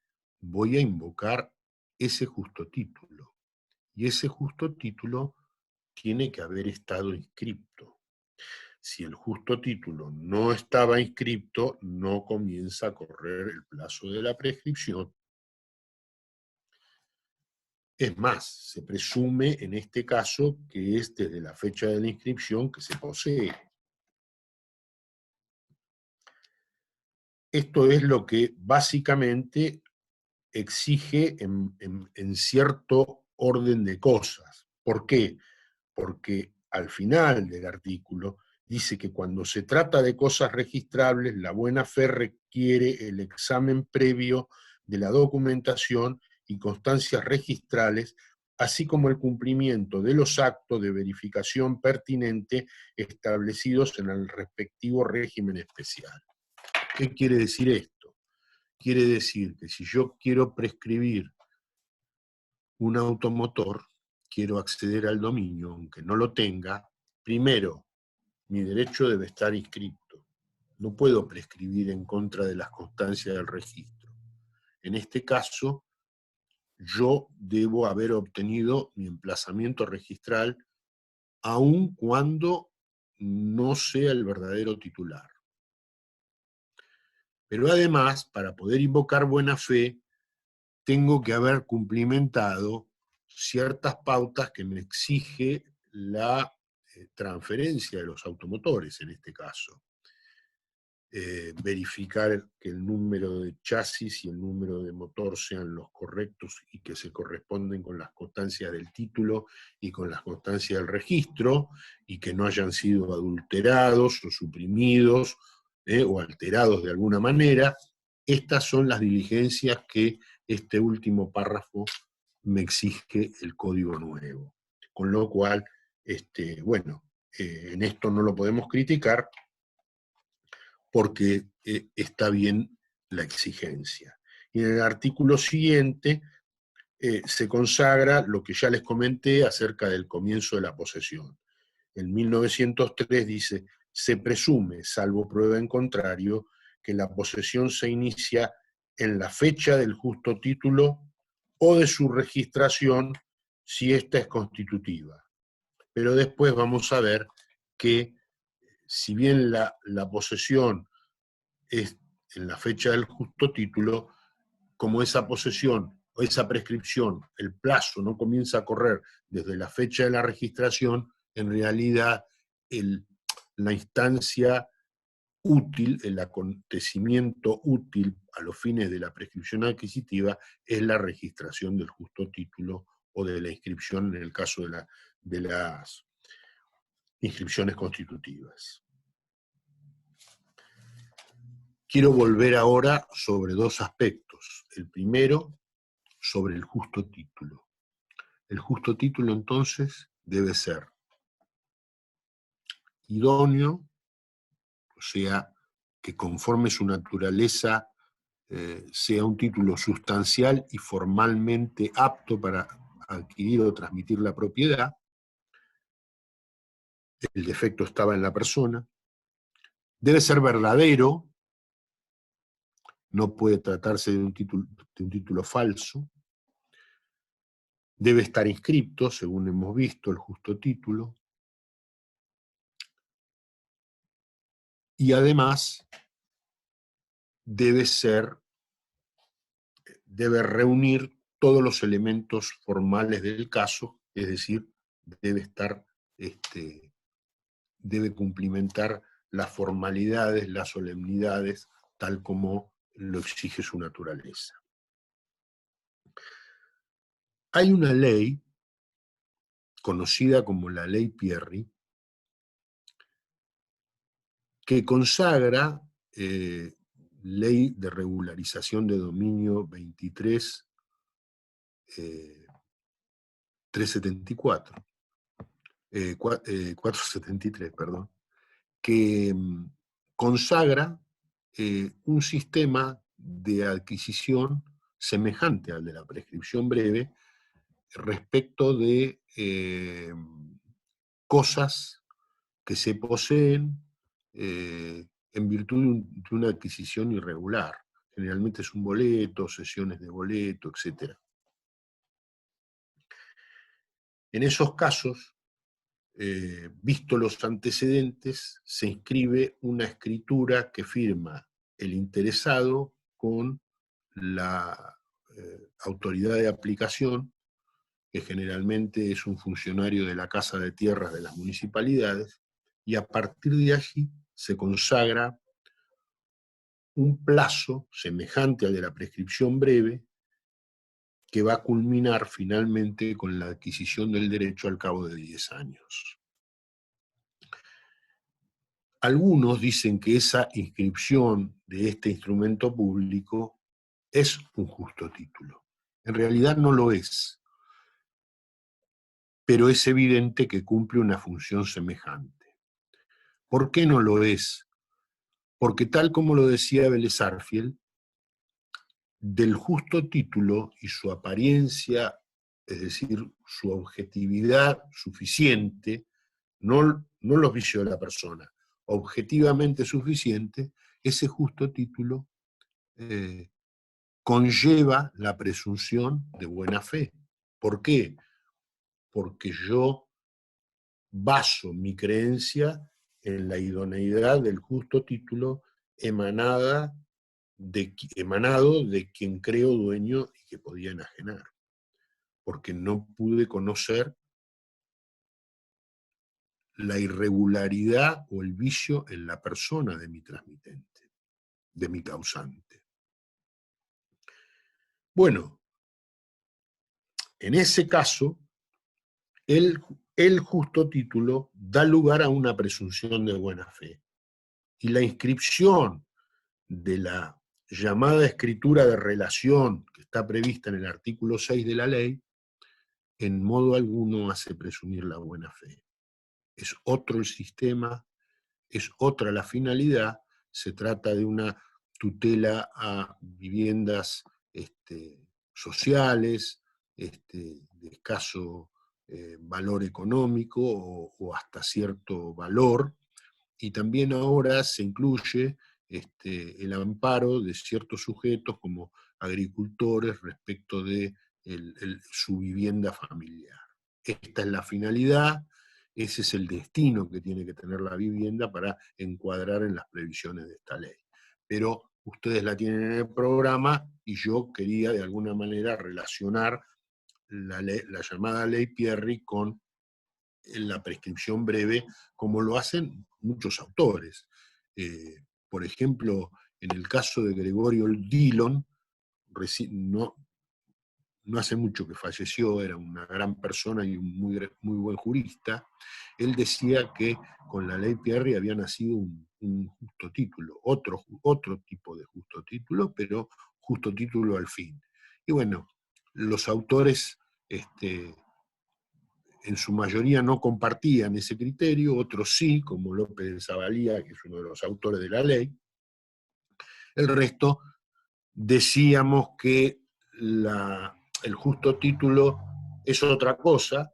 voy a invocar ese justo título. Y ese justo título tiene que haber estado inscripto. Si el justo título no estaba inscripto, no comienza a correr el plazo de la prescripción. Es más, se presume en este caso que es desde la fecha de la inscripción que se posee. Esto es lo que básicamente exige en cierto orden de cosas. ¿Por qué? Porque al final del artículo dice que cuando se trata de cosas registrables, la buena fe requiere el examen previo de la documentación y constancias registrales, así como el cumplimiento de los actos de verificación pertinente establecidos en el respectivo régimen especial. ¿Qué quiere decir esto? quiere decir que si yo quiero prescribir un automotor, quiero acceder al dominio, aunque no lo tenga, primero, mi derecho debe estar inscrito. No puedo prescribir en contra de las constancias del registro. En este caso, yo debo haber obtenido mi emplazamiento registral aun cuando no sea el verdadero titular. Pero además, para poder invocar buena fe, tengo que haber cumplimentado ciertas pautas que me exige la transferencia de los automotores, en este caso. Verificar que el número de chasis y el número de motor sean los correctos y que se corresponden con las constancias del título y con las constancias del registro, y que no hayan sido adulterados o suprimidos o alterados de alguna manera. Estas son las diligencias que este último párrafo me exige el código nuevo. Con lo cual, bueno, en esto no lo podemos criticar, porque está bien la exigencia. Y en el artículo siguiente se consagra lo que ya les comenté acerca del comienzo de la posesión. En 1903 dice, se presume, salvo prueba en contrario, que la posesión se inicia en la fecha del justo título o de su registración, si ésta es constitutiva. Pero después vamos a ver que, si bien la posesión es en la fecha del justo título, como esa posesión o esa prescripción, el plazo no comienza a correr desde la fecha de la registración, en realidad la instancia útil, el acontecimiento útil a los fines de la prescripción adquisitiva es la registración del justo título o de la inscripción en el caso de las inscripciones constitutivas. Quiero volver ahora sobre dos aspectos. El primero, sobre el justo título. El justo título, entonces, debe ser idóneo, o sea, que conforme su naturaleza sea un título sustancial y formalmente apto para adquirir o transmitir la propiedad. El defecto estaba en la persona. Debe ser verdadero, no puede tratarse de un título falso. Debe estar inscripto, según hemos visto, el justo título. Y además debe reunir todos los elementos formales del caso, es decir, debe cumplimentar las formalidades, las solemnidades, tal como lo exige su naturaleza. Hay una ley, conocida como la Ley Pierri, que consagra Ley de Regularización de Dominio 473, perdón, que consagra un sistema de adquisición semejante al de la prescripción breve respecto de cosas que se poseen en virtud de una adquisición irregular. Generalmente es un boleto, sesiones de boleto, etc. En esos casos, visto los antecedentes, se inscribe una escritura que firma el interesado con la autoridad de aplicación, que generalmente es un funcionario de la Casa de Tierras de las municipalidades, y a partir de allí se consagra un plazo semejante al de la prescripción breve, que va a culminar finalmente con la adquisición del derecho al cabo de 10 años. Algunos dicen que esa inscripción de este instrumento público es un justo título. En realidad no lo es, pero es evidente que cumple una función semejante. ¿Por qué no lo es? Porque tal como lo decía Vélez Sarsfield, del justo título y su apariencia, es decir, su objetividad suficiente, no los vicios de la persona, objetivamente suficiente, ese justo título conlleva la presunción de buena fe. ¿Por qué? Porque yo baso mi creencia en la idoneidad del justo título emanado de quien creo dueño y que podía enajenar, porque no pude conocer la irregularidad o el vicio en la persona de mi transmitente, de mi causante. Bueno, en ese caso, el justo título da lugar a una presunción de buena fe. Y la inscripción de la llamada escritura de relación que está prevista en el artículo 6 de la ley, en modo alguno hace presumir la buena fe. Es otro el sistema, es otra la finalidad, se trata de una tutela a viviendas sociales, de escaso valor económico o hasta cierto valor, y también ahora se incluye el amparo de ciertos sujetos como agricultores respecto de su vivienda familiar. Esta es la finalidad, ese es el destino que tiene que tener la vivienda para encuadrar en las previsiones de esta ley. Pero ustedes la tienen en el programa y yo quería de alguna manera relacionar la llamada ley Pierri con la prescripción breve, como lo hacen muchos autores. Por ejemplo, en el caso de Gregorio Dillon, no hace mucho que falleció, era una gran persona y un muy buen jurista, él decía que con la ley Pierri había nacido un justo título, otro tipo de justo título, pero justo título al fin. Y bueno, los autores en su mayoría no compartían ese criterio, otros sí, como López de Zavalía, que es uno de los autores de la ley. El resto decíamos que el justo título es otra cosa,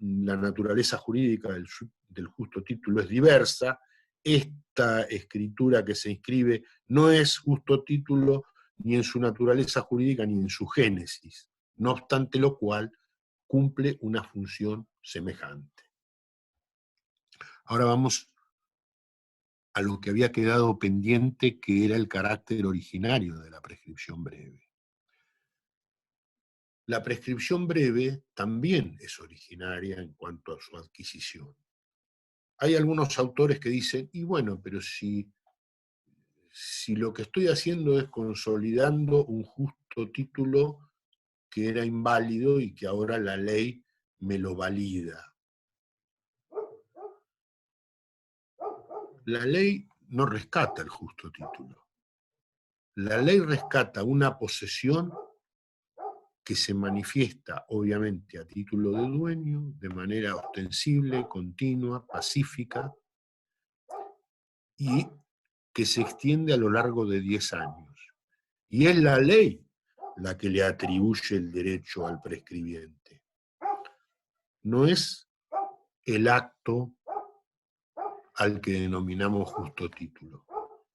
la naturaleza jurídica del justo título es diversa, esta escritura que se inscribe no es justo título ni en su naturaleza jurídica ni en su génesis, no obstante lo cual cumple una función semejante. Ahora vamos a lo que había quedado pendiente, que era el carácter originario de la prescripción breve. La prescripción breve también es originaria en cuanto a su adquisición. Hay algunos autores que dicen, y bueno, pero si lo que estoy haciendo es consolidando un justo título que era inválido y que ahora la ley me lo valida. La ley no rescata el justo título. La ley rescata una posesión que se manifiesta obviamente a título de dueño, de manera ostensible, continua, pacífica, y que se extiende a lo largo de 10 años. Y es la ley la que le atribuye el derecho al prescribiente. No es el acto al que denominamos justo título.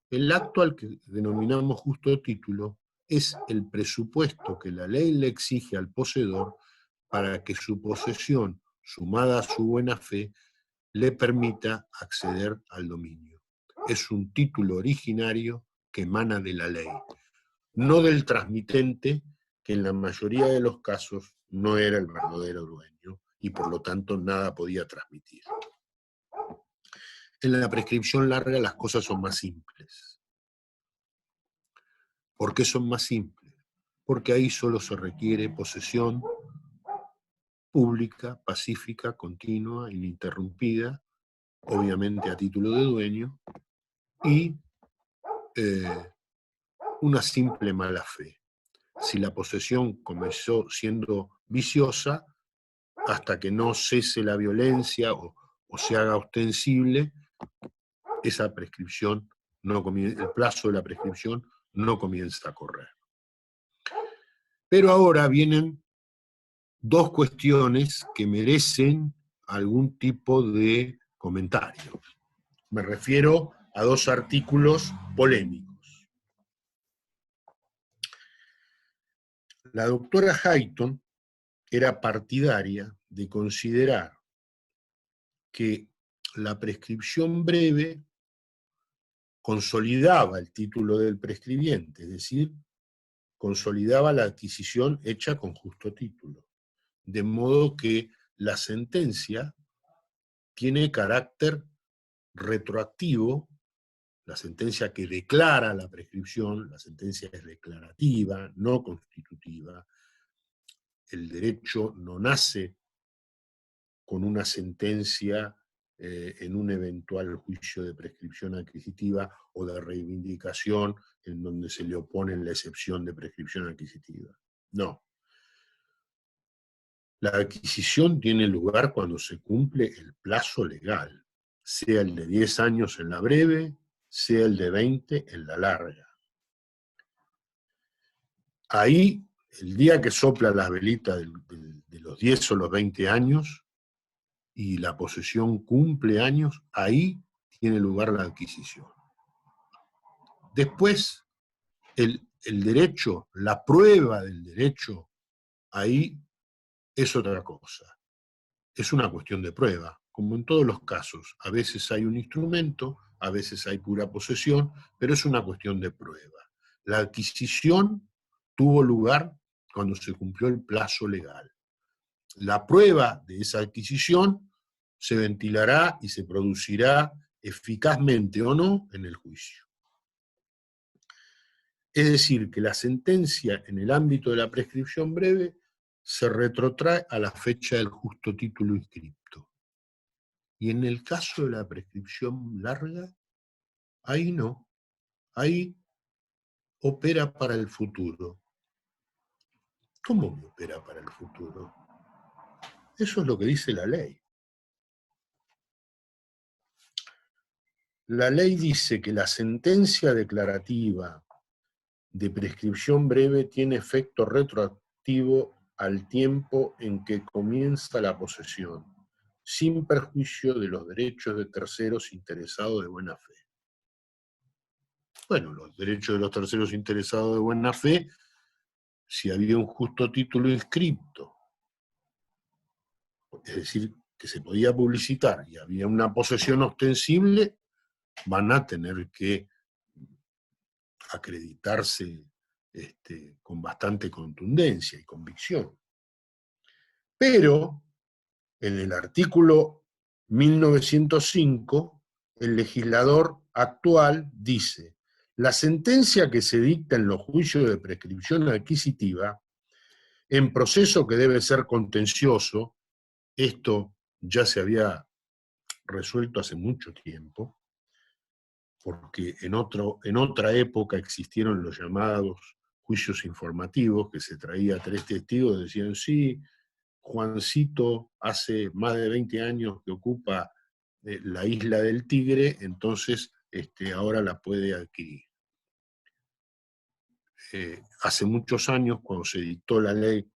El acto al que denominamos justo título es el presupuesto que la ley le exige al poseedor para que su posesión, sumada a su buena fe, le permita acceder al dominio. Es un título originario que emana de la ley, no del transmitente, que en la mayoría de los casos no era el verdadero dueño y por lo tanto nada podía transmitir. En la prescripción larga las cosas son más simples. ¿Por qué son más simples? Porque ahí solo se requiere posesión pública, pacífica, continua, ininterrumpida, obviamente a título de dueño, y una simple mala fe. Si la posesión comenzó siendo viciosa, hasta que no cese la violencia o se haga ostensible, esa prescripción no comienza, el plazo de la prescripción no comienza a correr. Pero ahora vienen dos cuestiones que merecen algún tipo de comentario. Me refiero a dos artículos polémicos. La doctora Hayton era partidaria de considerar que la prescripción breve consolidaba el título del prescribiente, es decir, consolidaba la adquisición hecha con justo título. De modo que la sentencia tiene carácter retroactivo, la sentencia que declara la prescripción, la sentencia es declarativa, no constitutiva. El derecho no nace con una sentencia en un eventual juicio de prescripción adquisitiva o de reivindicación en donde se le opone la excepción de prescripción adquisitiva. No. La adquisición tiene lugar cuando se cumple el plazo legal, sea el de 10 años en la breve, sea el de 20 en la larga. Ahí, el día que sopla las velitas de los 10 o los 20 años y la posesión cumple años, ahí tiene lugar la adquisición. Después, el derecho, la prueba del derecho, ahí es otra cosa. Es una cuestión de prueba, como en todos los casos. A veces hay un instrumento, a veces hay pura posesión, pero es una cuestión de prueba. La adquisición tuvo lugar cuando se cumplió el plazo legal. La prueba de esa adquisición se ventilará y se producirá eficazmente o no en el juicio. Es decir, que la sentencia en el ámbito de la prescripción breve se retrotrae a la fecha del justo título inscripto. Y en el caso de la prescripción larga, ahí no, ahí opera para el futuro. ¿Cómo que opera para el futuro? Eso es lo que dice la ley. La ley dice que la sentencia declarativa de prescripción breve tiene efecto retroactivo al tiempo en que comienza la posesión, sin perjuicio de los derechos de terceros interesados de buena fe. Bueno, los derechos de los terceros interesados de buena fe, si había un justo título inscripto, es decir, que se podía publicitar y había una posesión ostensible, van a tener que acreditarse con bastante contundencia y convicción. Pero en el artículo 1905, el legislador actual dice: la sentencia que se dicta en los juicios de prescripción adquisitiva, en proceso que debe ser contencioso, esto ya se había resuelto hace mucho tiempo, porque en otra época existieron los llamados juicios informativos, que se traía 3 testigos, decían, sí, Juancito hace más de 20 años que ocupa la isla del Tigre, entonces ahora la puede adquirir. Hace muchos años, cuando se dictó la ley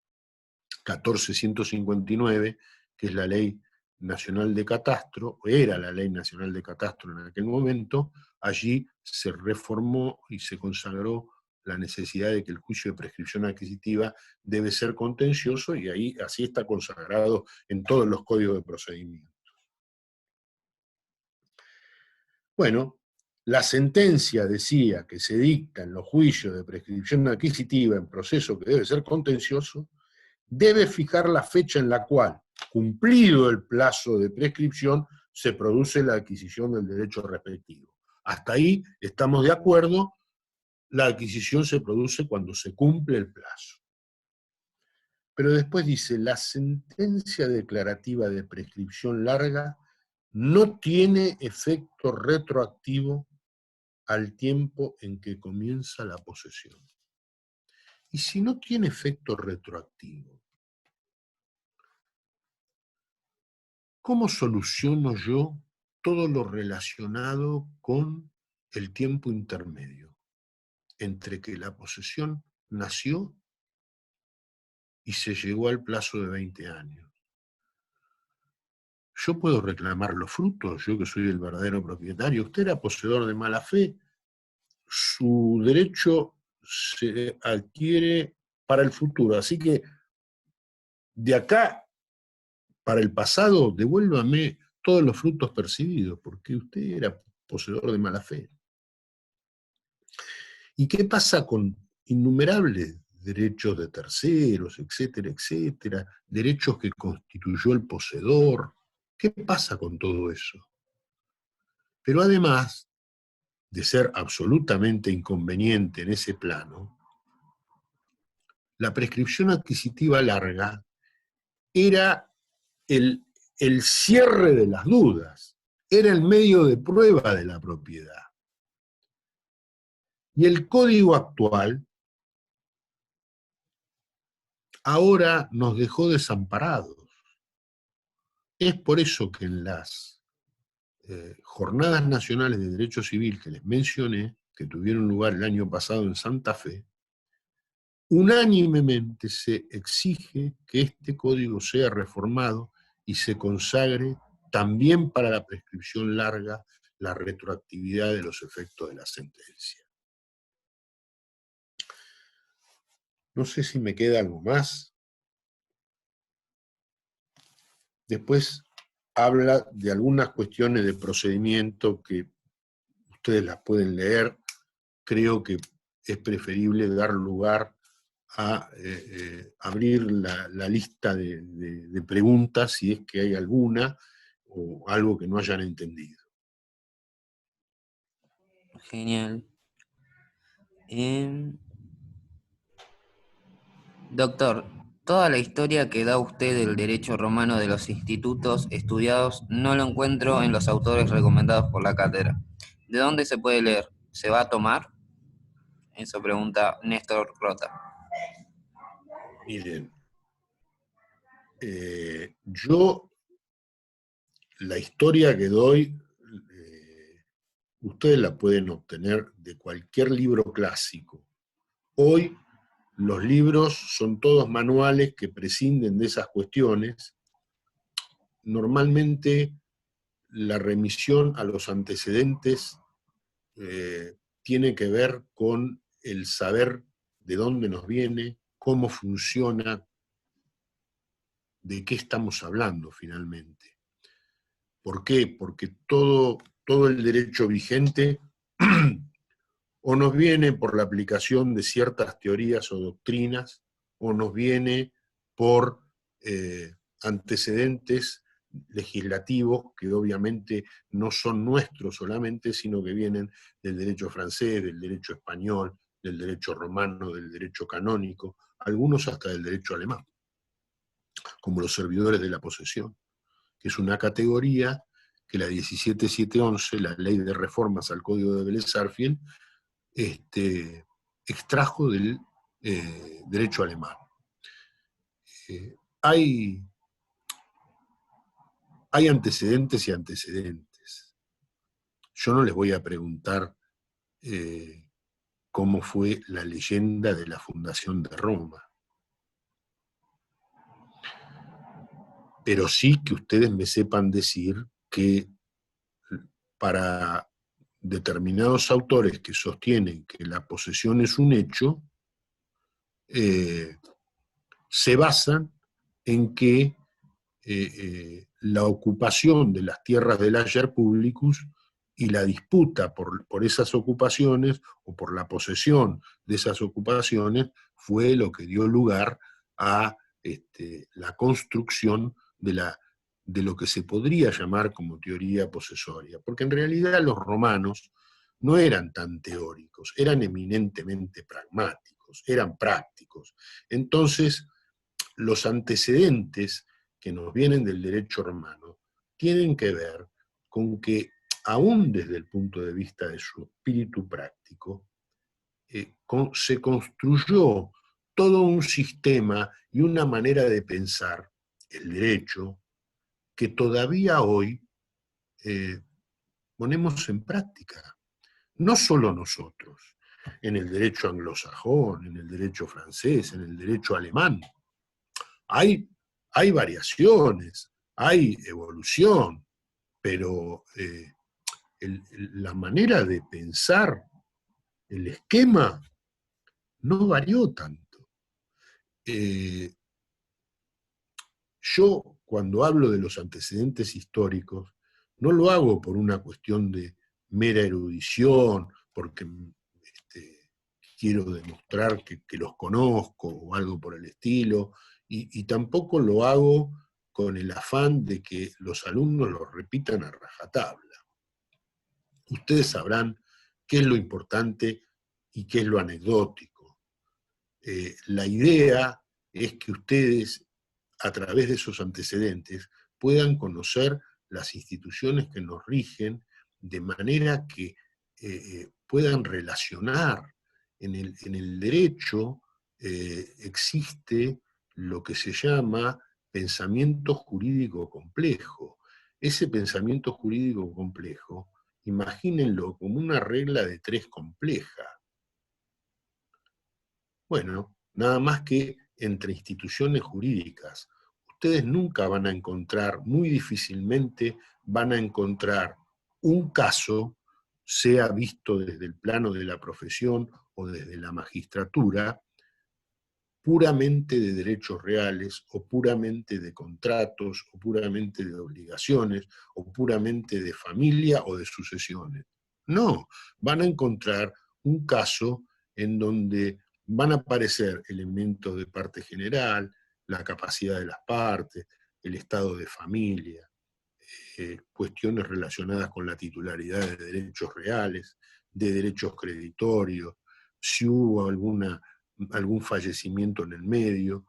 1459, que es la ley nacional de catastro, era la ley nacional de catastro en aquel momento, allí se reformó y se consagró la necesidad de que el juicio de prescripción adquisitiva debe ser contencioso, y ahí así está consagrado en todos los códigos de procedimiento. Bueno, la sentencia decía que se dicta en los juicios de prescripción adquisitiva en proceso que debe ser contencioso, debe fijar la fecha en la cual, cumplido el plazo de prescripción, se produce la adquisición del derecho respectivo. Hasta ahí estamos de acuerdo, la adquisición se produce cuando se cumple el plazo. Pero después dice, la sentencia declarativa de prescripción larga no tiene efecto retroactivo al tiempo en que comienza la posesión. Y si no tiene efecto retroactivo, ¿cómo soluciono yo todo lo relacionado con el tiempo intermedio entre que la posesión nació y se llegó al plazo de 20 años. Yo puedo reclamar los frutos, yo que soy el verdadero propietario. Usted era poseedor de mala fe, su derecho se adquiere para el futuro. Así que de acá para el pasado, devuélvame todos los frutos percibidos, porque usted era poseedor de mala fe. ¿Y qué pasa con innumerables derechos de terceros, etcétera, etcétera, derechos que constituyó el poseedor? ¿Qué pasa con todo eso? Pero además de ser absolutamente inconveniente en ese plano, la prescripción adquisitiva larga era el cierre de las dudas, era el medio de prueba de la propiedad. Y el código actual ahora nos dejó desamparados. Es por eso que en las jornadas nacionales de derecho civil que les mencioné, que tuvieron lugar el año pasado en Santa Fe, unánimemente se exige que este código sea reformado y se consagre también para la prescripción larga la retroactividad de los efectos de la sentencia. No sé si me queda algo más. Después habla de algunas cuestiones de procedimiento que ustedes las pueden leer. Creo que es preferible dar lugar a abrir la lista de preguntas si es que hay alguna o algo que no hayan entendido. Genial. Doctor, toda la historia que da usted del derecho romano de los institutos estudiados no lo encuentro en los autores recomendados por la cátedra. ¿De dónde se puede leer? ¿Se va a tomar? Eso pregunta Néstor Rota. Miren, yo la historia que doy, ustedes la pueden obtener de cualquier libro clásico. Hoy los libros son todos manuales que prescinden de esas cuestiones. Normalmente la remisión a los antecedentes tiene que ver con el saber de dónde nos viene, cómo funciona, de qué estamos hablando finalmente. ¿Por qué? Porque todo el derecho vigente o nos viene por la aplicación de ciertas teorías o doctrinas, o nos viene por antecedentes legislativos que obviamente no son nuestros solamente, sino que vienen del derecho francés, del derecho español, del derecho romano, del derecho canónico, algunos hasta del derecho alemán, como los servidores de la posesión, que es una categoría que la 17711, la ley de reformas al Código de Vélez-Sarsfield, extrajo del derecho alemán. Hay antecedentes y antecedentes. Yo no les voy a preguntar cómo fue la leyenda de la fundación de Roma, pero sí que ustedes me sepan decir que para determinados autores que sostienen que la posesión es un hecho, se basan en que la ocupación de las tierras del ager publicus y la disputa por esas ocupaciones o por la posesión de esas ocupaciones fue lo que dio lugar a la construcción de lo que se podría llamar como teoría posesoria, porque en realidad los romanos no eran tan teóricos, eran eminentemente pragmáticos, eran prácticos. Entonces, los antecedentes que nos vienen del derecho romano tienen que ver con que, aún desde el punto de vista de su espíritu práctico, se construyó todo un sistema y una manera de pensar el derecho que todavía hoy ponemos en práctica. No solo nosotros, en el derecho anglosajón, en el derecho francés, en el derecho alemán. hay variaciones, hay evolución, pero la manera de pensar, el esquema, no varió tanto. Yo, cuando hablo de los antecedentes históricos, no lo hago por una cuestión de mera erudición, porque quiero demostrar que los conozco o algo por el estilo, y tampoco lo hago con el afán de que los alumnos lo repitan a rajatabla. Ustedes sabrán qué es lo importante y qué es lo anecdótico. La idea es que ustedes, a través de esos antecedentes, puedan conocer las instituciones que nos rigen de manera que puedan relacionar. En el derecho existe lo que se llama pensamiento jurídico complejo. Ese pensamiento jurídico complejo, imagínenlo como una regla de tres compleja. Bueno, nada más que entre instituciones jurídicas. Ustedes nunca van a encontrar, muy difícilmente van a encontrar un caso, sea visto desde el plano de la profesión o desde la magistratura, puramente de derechos reales, o puramente de contratos, o puramente de obligaciones, o puramente de familia o de sucesiones. No, van a encontrar un caso en donde van a aparecer elementos de parte general, la capacidad de las partes, el estado de familia, cuestiones relacionadas con la titularidad de derechos reales, de derechos creditorios, si hubo algún fallecimiento en el medio,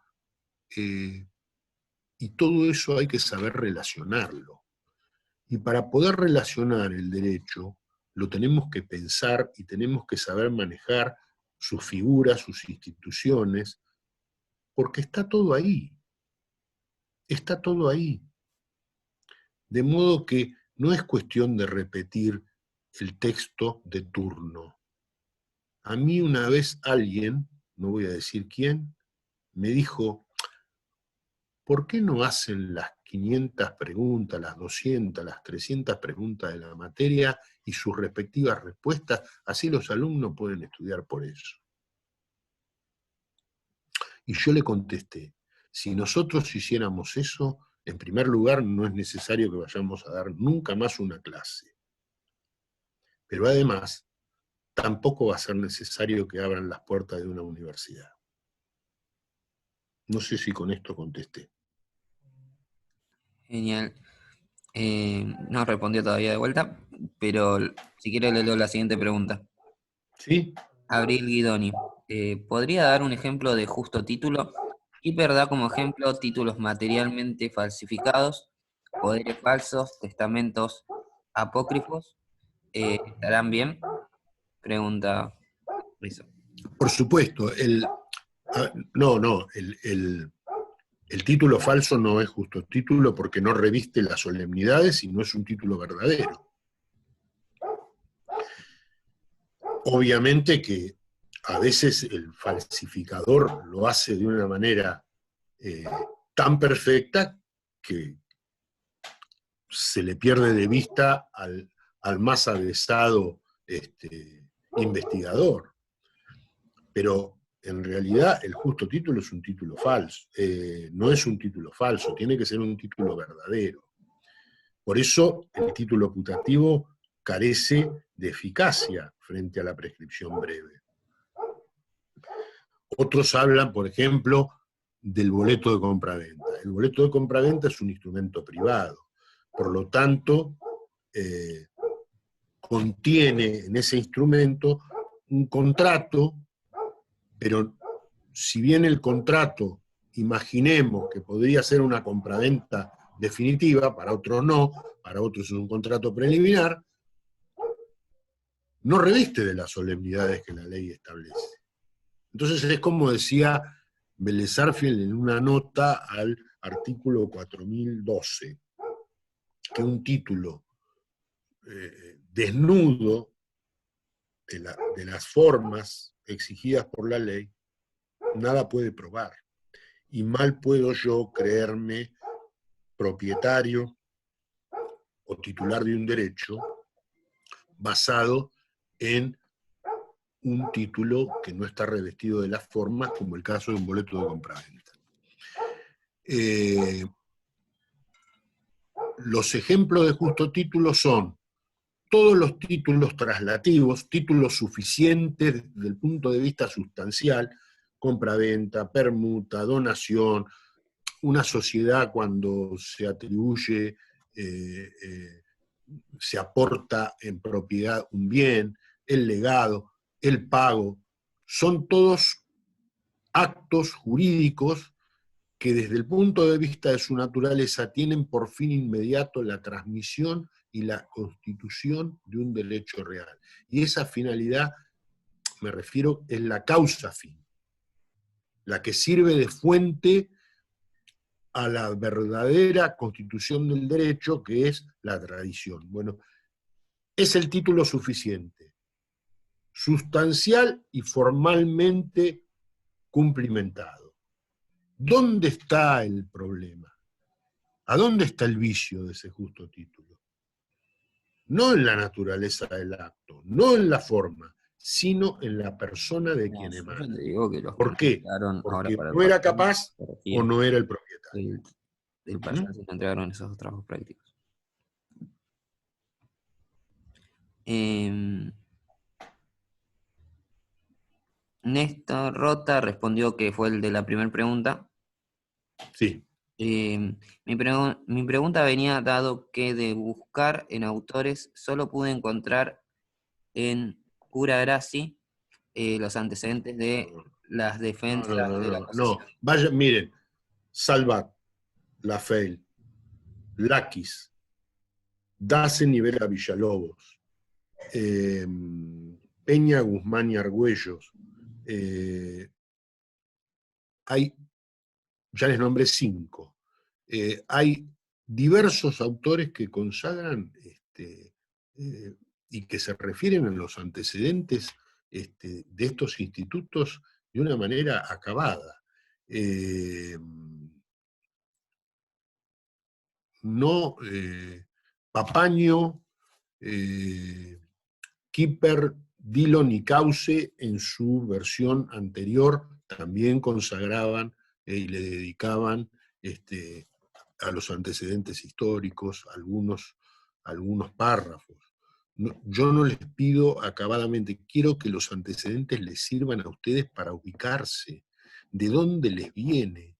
y todo eso hay que saber relacionarlo. Y para poder relacionar el derecho, lo tenemos que pensar y tenemos que saber manejar sus figuras, sus instituciones, porque está todo ahí. Está todo ahí. De modo que no es cuestión de repetir el texto de turno. A mí una vez alguien, no voy a decir quién, me dijo: ¿por qué no hacen las 500 preguntas, las 200, las 300 preguntas de la materia y sus respectivas respuestas? Así los alumnos pueden estudiar por eso. Y yo le contesté: si nosotros hiciéramos eso, en primer lugar, no es necesario que vayamos a dar nunca más una clase. Pero además, tampoco va a ser necesario que abran las puertas de una universidad. No sé si con esto contesté. Genial. No respondió todavía de vuelta, pero si quiere le leo la siguiente pregunta. ¿Sí? Abril Guidoni, ¿podría dar un ejemplo de justo título? Kipper da como ejemplo títulos materialmente falsificados, poderes falsos, testamentos apócrifos. ¿Estarán bien? Pregunta Rizzo. Por supuesto, el título falso no es justo título porque no reviste las solemnidades y no es un título verdadero. Obviamente que a veces el falsificador lo hace de una manera tan perfecta que se le pierde de vista al más avesado investigador. Pero en realidad el justo título es un título falso, no es un título falso, tiene que ser un título verdadero. Por eso el título putativo carece de eficacia frente a la prescripción breve. Otros hablan, por ejemplo, del boleto de compraventa. El boleto de compraventa es un instrumento privado, por lo tanto, contiene en ese instrumento un contrato, pero si bien el contrato, imaginemos que podría ser una compraventa definitiva, para otros no, para otros es un contrato preliminar, no reviste de las solemnidades que la ley establece. Entonces es como decía Vélez Sarsfield en una nota al artículo 4012, que un título desnudo de las formas exigidas por la ley, nada puede probar. y mal puedo yo creerme propietario o titular de un derecho basado en un título que no está revestido de las formas, como el caso de un boleto de compraventa. Los ejemplos de justo título son todos los títulos traslativos, títulos suficientes desde el punto de vista sustancial, compraventa, permuta, donación, una sociedad cuando se atribuye, se aporta en propiedad un bien, el legado, el pago, son todos actos jurídicos que desde el punto de vista de su naturaleza tienen por fin inmediato la transmisión y la constitución de un derecho real. Y esa finalidad, me refiero, es la causa fin, la que sirve de fuente a la verdadera constitución del derecho, que es la tradición. Bueno, es el título suficiente, sustancial y formalmente cumplimentado. ¿Dónde está el problema? ¿A dónde está el vicio de ese justo título? No en la naturaleza del acto, no en la forma, sino en la persona de quien Yo emana. te digo que los que ¿Por qué? entregaron ahora Porque para el no era parcial, capaz o no era el propietario. del parcial se entregaron esos dos trabajos prácticos. Néstor Rota respondió que fue el de la primera pregunta. Sí. Mi pregunta venía dado que de buscar en autores solo pude encontrar en Cura Grassi los antecedentes de las defensas de la No, acusación. vaya, miren, Salvat, Lafeil, Lakis, Dassen y Vera Villalobos, Peña, Guzmán y Argüellos, hay, ya les nombré 5, hay diversos autores que consagran y que se refieren a los antecedentes de estos institutos de una manera acabada. No, Papaño, Kipper, Dillon y Cauce en su versión anterior también consagraban y le dedicaban a los antecedentes históricos algunos párrafos. No, yo no les pido acabadamente, quiero que los antecedentes les sirvan a ustedes para ubicarse, de dónde les viene,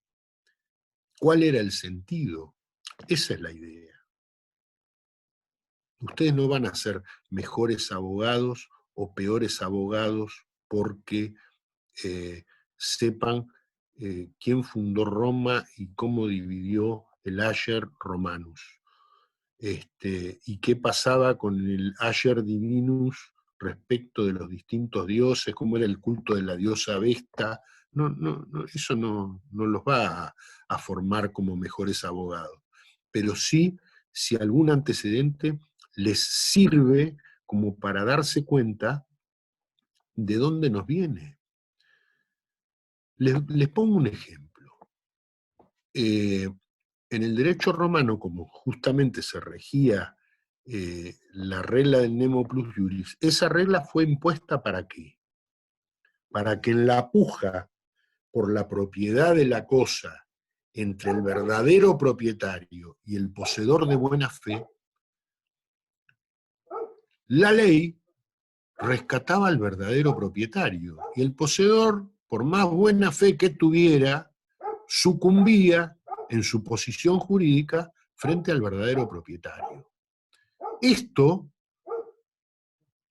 cuál era el sentido. Esa es la idea. Ustedes no van a ser mejores abogados o peores abogados porque sepan quién fundó Roma y cómo dividió el Ager Romanus. Y qué pasaba con el Ager Divinus respecto de los distintos dioses, cómo era el culto de la diosa Vesta. Eso no los va a formar como mejores abogados. Pero sí, si algún antecedente les sirve como para darse cuenta de dónde nos viene. Les pongo un ejemplo. En el derecho romano, como justamente se regía la regla del nemo plus iuris, esa regla fue impuesta ¿para qué? Para que en la puja por la propiedad de la cosa entre el verdadero propietario y el poseedor de buena fe, la ley rescataba al verdadero propietario y el poseedor, por más buena fe que tuviera, sucumbía en su posición jurídica frente al verdadero propietario. Esto,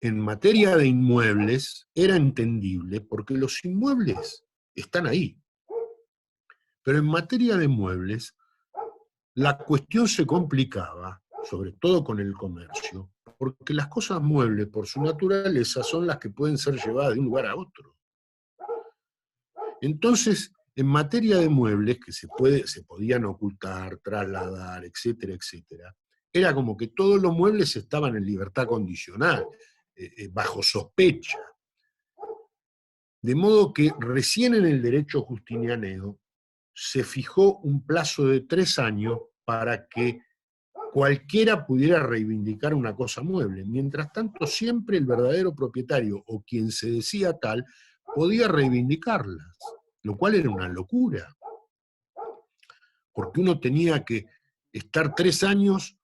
en materia de inmuebles, era entendible porque los inmuebles están ahí. Pero en materia de muebles, la cuestión se complicaba, sobre todo con el comercio, porque las cosas muebles, por su naturaleza, son las que pueden ser llevadas de un lugar a otro. Entonces, en materia de muebles, que se podían ocultar, trasladar, etcétera, etcétera, era como que todos los muebles estaban en libertad condicional, bajo sospecha. De modo que recién en el derecho justinianeo se fijó un plazo de 3 años para que cualquiera pudiera reivindicar una cosa mueble. Mientras tanto, siempre el verdadero propietario o quien se decía tal podía reivindicarlas, lo cual era una locura, porque uno tenía que estar 3 años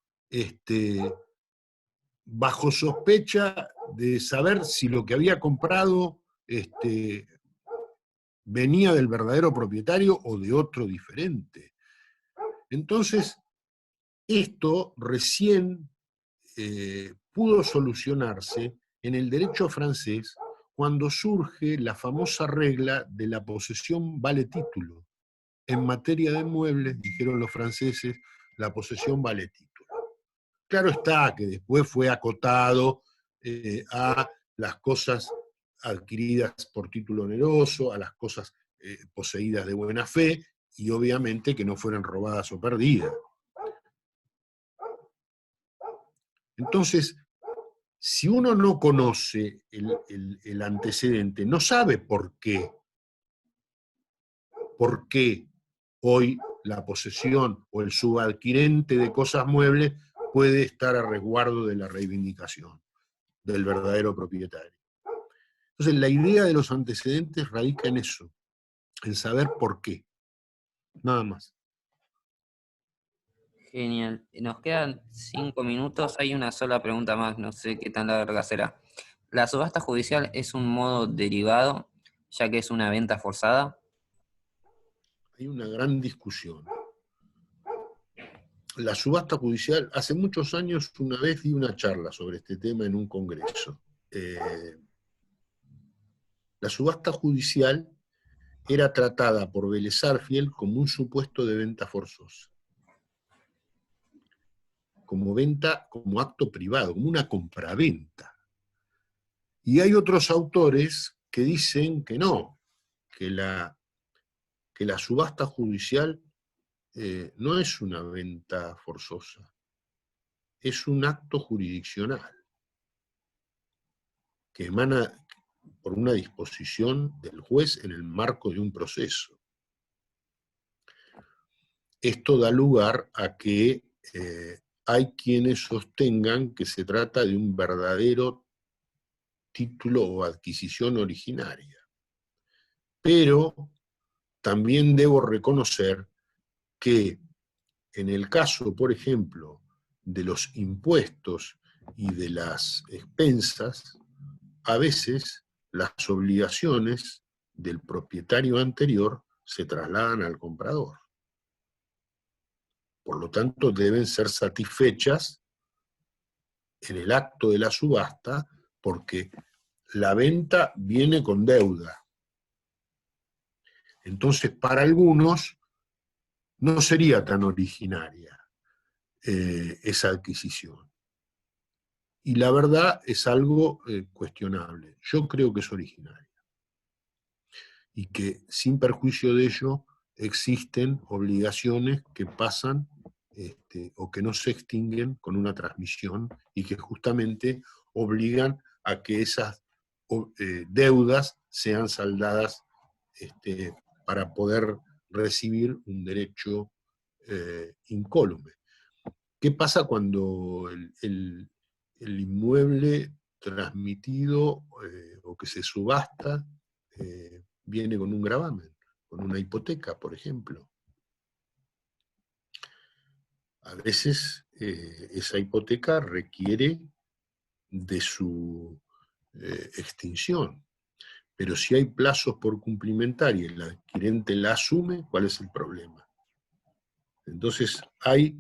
bajo sospecha de saber si lo que había comprado venía del verdadero propietario o de otro diferente. Entonces, esto recién pudo solucionarse en el derecho francés cuando surge la famosa regla de la posesión vale título. En materia de muebles, dijeron los franceses, la posesión vale título. Claro está que después fue acotado a las cosas adquiridas por título oneroso, a las cosas poseídas de buena fe, y obviamente que no fueran robadas o perdidas. Entonces, si uno no conoce el antecedente, no sabe por qué hoy la posesión o el subadquirente de cosas muebles puede estar a resguardo de la reivindicación del verdadero propietario. Entonces, la idea de los antecedentes radica en eso, en saber por qué, nada más. Genial. Nos quedan 5 minutos. Hay una sola pregunta más, no sé qué tan larga será. ¿La subasta judicial es un modo derivado, ya que es una venta forzada? Hay una gran discusión. La subasta judicial, hace muchos años una vez di una charla sobre este tema en un congreso. La subasta judicial era tratada por Vélez Sarsfield como un supuesto de venta forzosa, como venta, como acto privado, como una compraventa. Y hay otros autores que dicen que no, que la subasta judicial no es una venta forzosa, es un acto jurisdiccional que emana por una disposición del juez en el marco de un proceso. Esto da lugar a que hay quienes sostengan que se trata de un verdadero título o adquisición originaria. Pero también debo reconocer que en el caso, por ejemplo, de los impuestos y de las expensas, a veces las obligaciones del propietario anterior se trasladan al comprador. Por lo tanto, deben ser satisfechas en el acto de la subasta, porque la venta viene con deuda. Entonces, para algunos, no sería tan originaria esa adquisición. Y la verdad es algo cuestionable. Yo creo que es originaria. Y que sin perjuicio de ello existen obligaciones que pasan o que no se extinguen con una transmisión y que justamente obligan a que esas deudas sean saldadas para poder recibir un derecho incólume. ¿Qué pasa cuando el inmueble transmitido o que se subasta viene con un gravamen, con una hipoteca, por ejemplo? A veces esa hipoteca requiere de su extinción, pero si hay plazos por cumplimentar y el adquirente la asume, ¿cuál es el problema? Entonces hay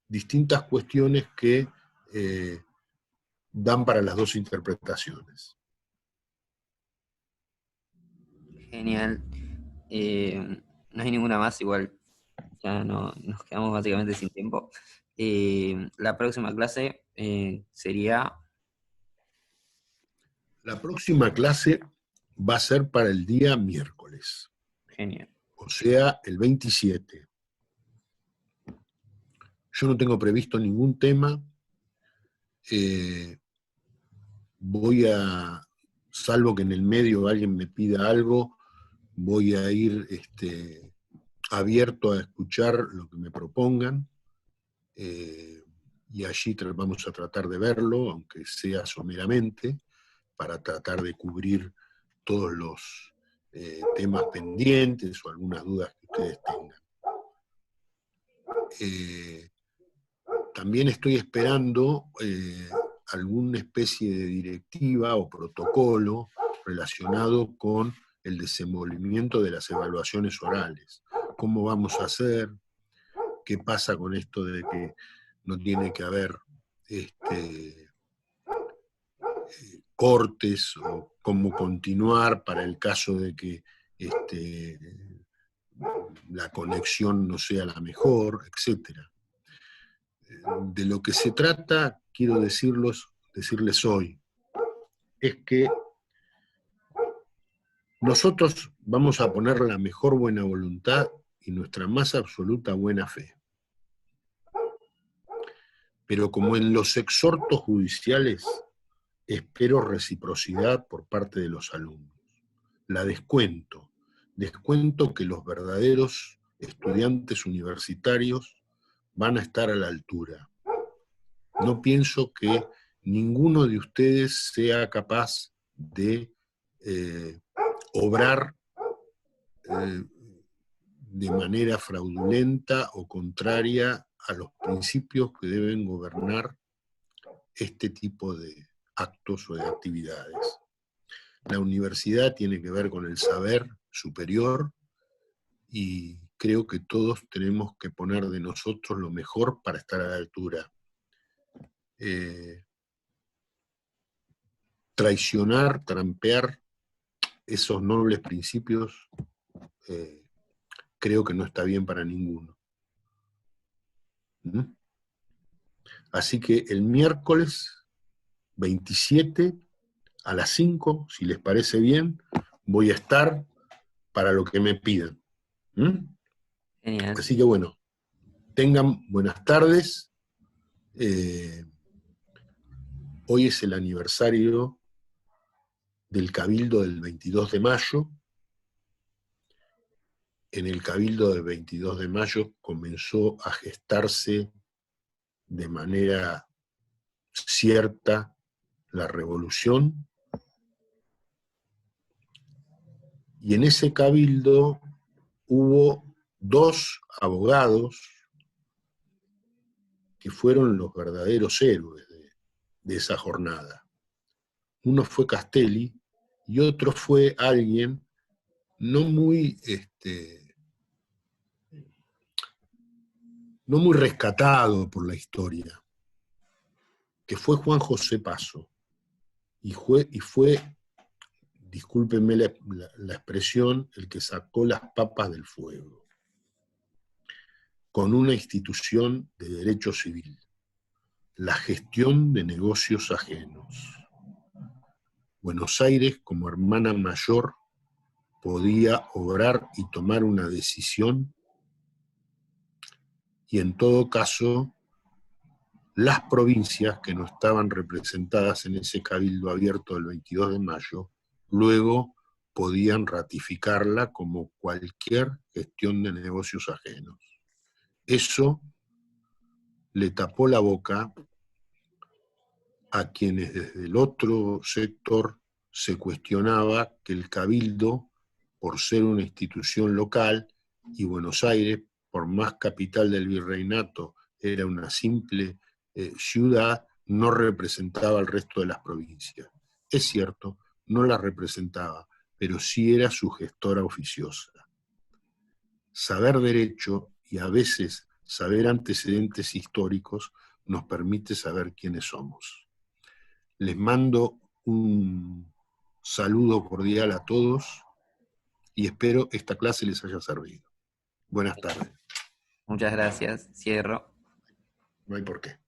distintas cuestiones que dan para las dos interpretaciones. Genial. No hay ninguna más, igual ya no, nos quedamos básicamente sin tiempo. La próxima clase sería... La próxima clase va a ser para el día miércoles. Genial. O sea, el 27. Yo no tengo previsto ningún tema. Voy a, salvo que en el medio alguien me pida algo, voy a ir abierto a escuchar lo que me propongan, y allí vamos a tratar de verlo, aunque sea someramente, para tratar de cubrir todos los temas pendientes o algunas dudas que ustedes tengan. También estoy esperando alguna especie de directiva o protocolo relacionado con el desenvolvimiento de las evaluaciones orales. ¿Cómo vamos a hacer? ¿Qué pasa con esto de que no tiene que haber cortes, o cómo continuar para el caso de que la conexión no sea la mejor, etcétera? De lo que se trata, quiero decirles hoy, es que nosotros vamos a poner la mejor buena voluntad y nuestra más absoluta buena fe. Pero como en los exhortos judiciales, espero reciprocidad por parte de los alumnos. La descuento que los verdaderos estudiantes universitarios van a estar a la altura. No pienso que ninguno de ustedes sea capaz de obrar de manera fraudulenta o contraria a los principios que deben gobernar este tipo de actos o de actividades. La universidad tiene que ver con el saber superior y creo que todos tenemos que poner de nosotros lo mejor para estar a la altura. Traicionar, trampear esos nobles principios, creo que no está bien para ninguno. ¿Mm? Así que el miércoles 27 a las 5, si les parece bien, voy a estar para lo que me pidan. ¿Mm? Genial. Así que bueno, tengan buenas tardes. Hoy es el aniversario del Cabildo del 22 de mayo. En el Cabildo del 22 de mayo comenzó a gestarse de manera cierta la revolución, y en ese cabildo hubo 2 abogados que fueron los verdaderos héroes de esa jornada. Uno fue Castelli y otro fue alguien no muy rescatado por la historia, que fue Juan José Paso, y fue, discúlpenme la expresión, el que sacó las papas del fuego, con una institución de derecho civil, la gestión de negocios ajenos. Buenos Aires, como hermana mayor, podía obrar y tomar una decisión, y en todo caso, las provincias que no estaban representadas en ese cabildo abierto del 22 de mayo, luego podían ratificarla como cualquier gestión de negocios ajenos. Eso le tapó la boca a quienes desde el otro sector se cuestionaba que el cabildo, por ser una institución local, y Buenos Aires, por más capital del virreinato, era una simple ciudad, no representaba al resto de las provincias. Es cierto, no la representaba, pero sí era su gestora oficiosa. Saber derecho y a veces saber antecedentes históricos nos permite saber quiénes somos. Les mando un saludo cordial a todos y espero esta clase les haya servido. Buenas tardes. Muchas gracias. Cierro. No hay por qué.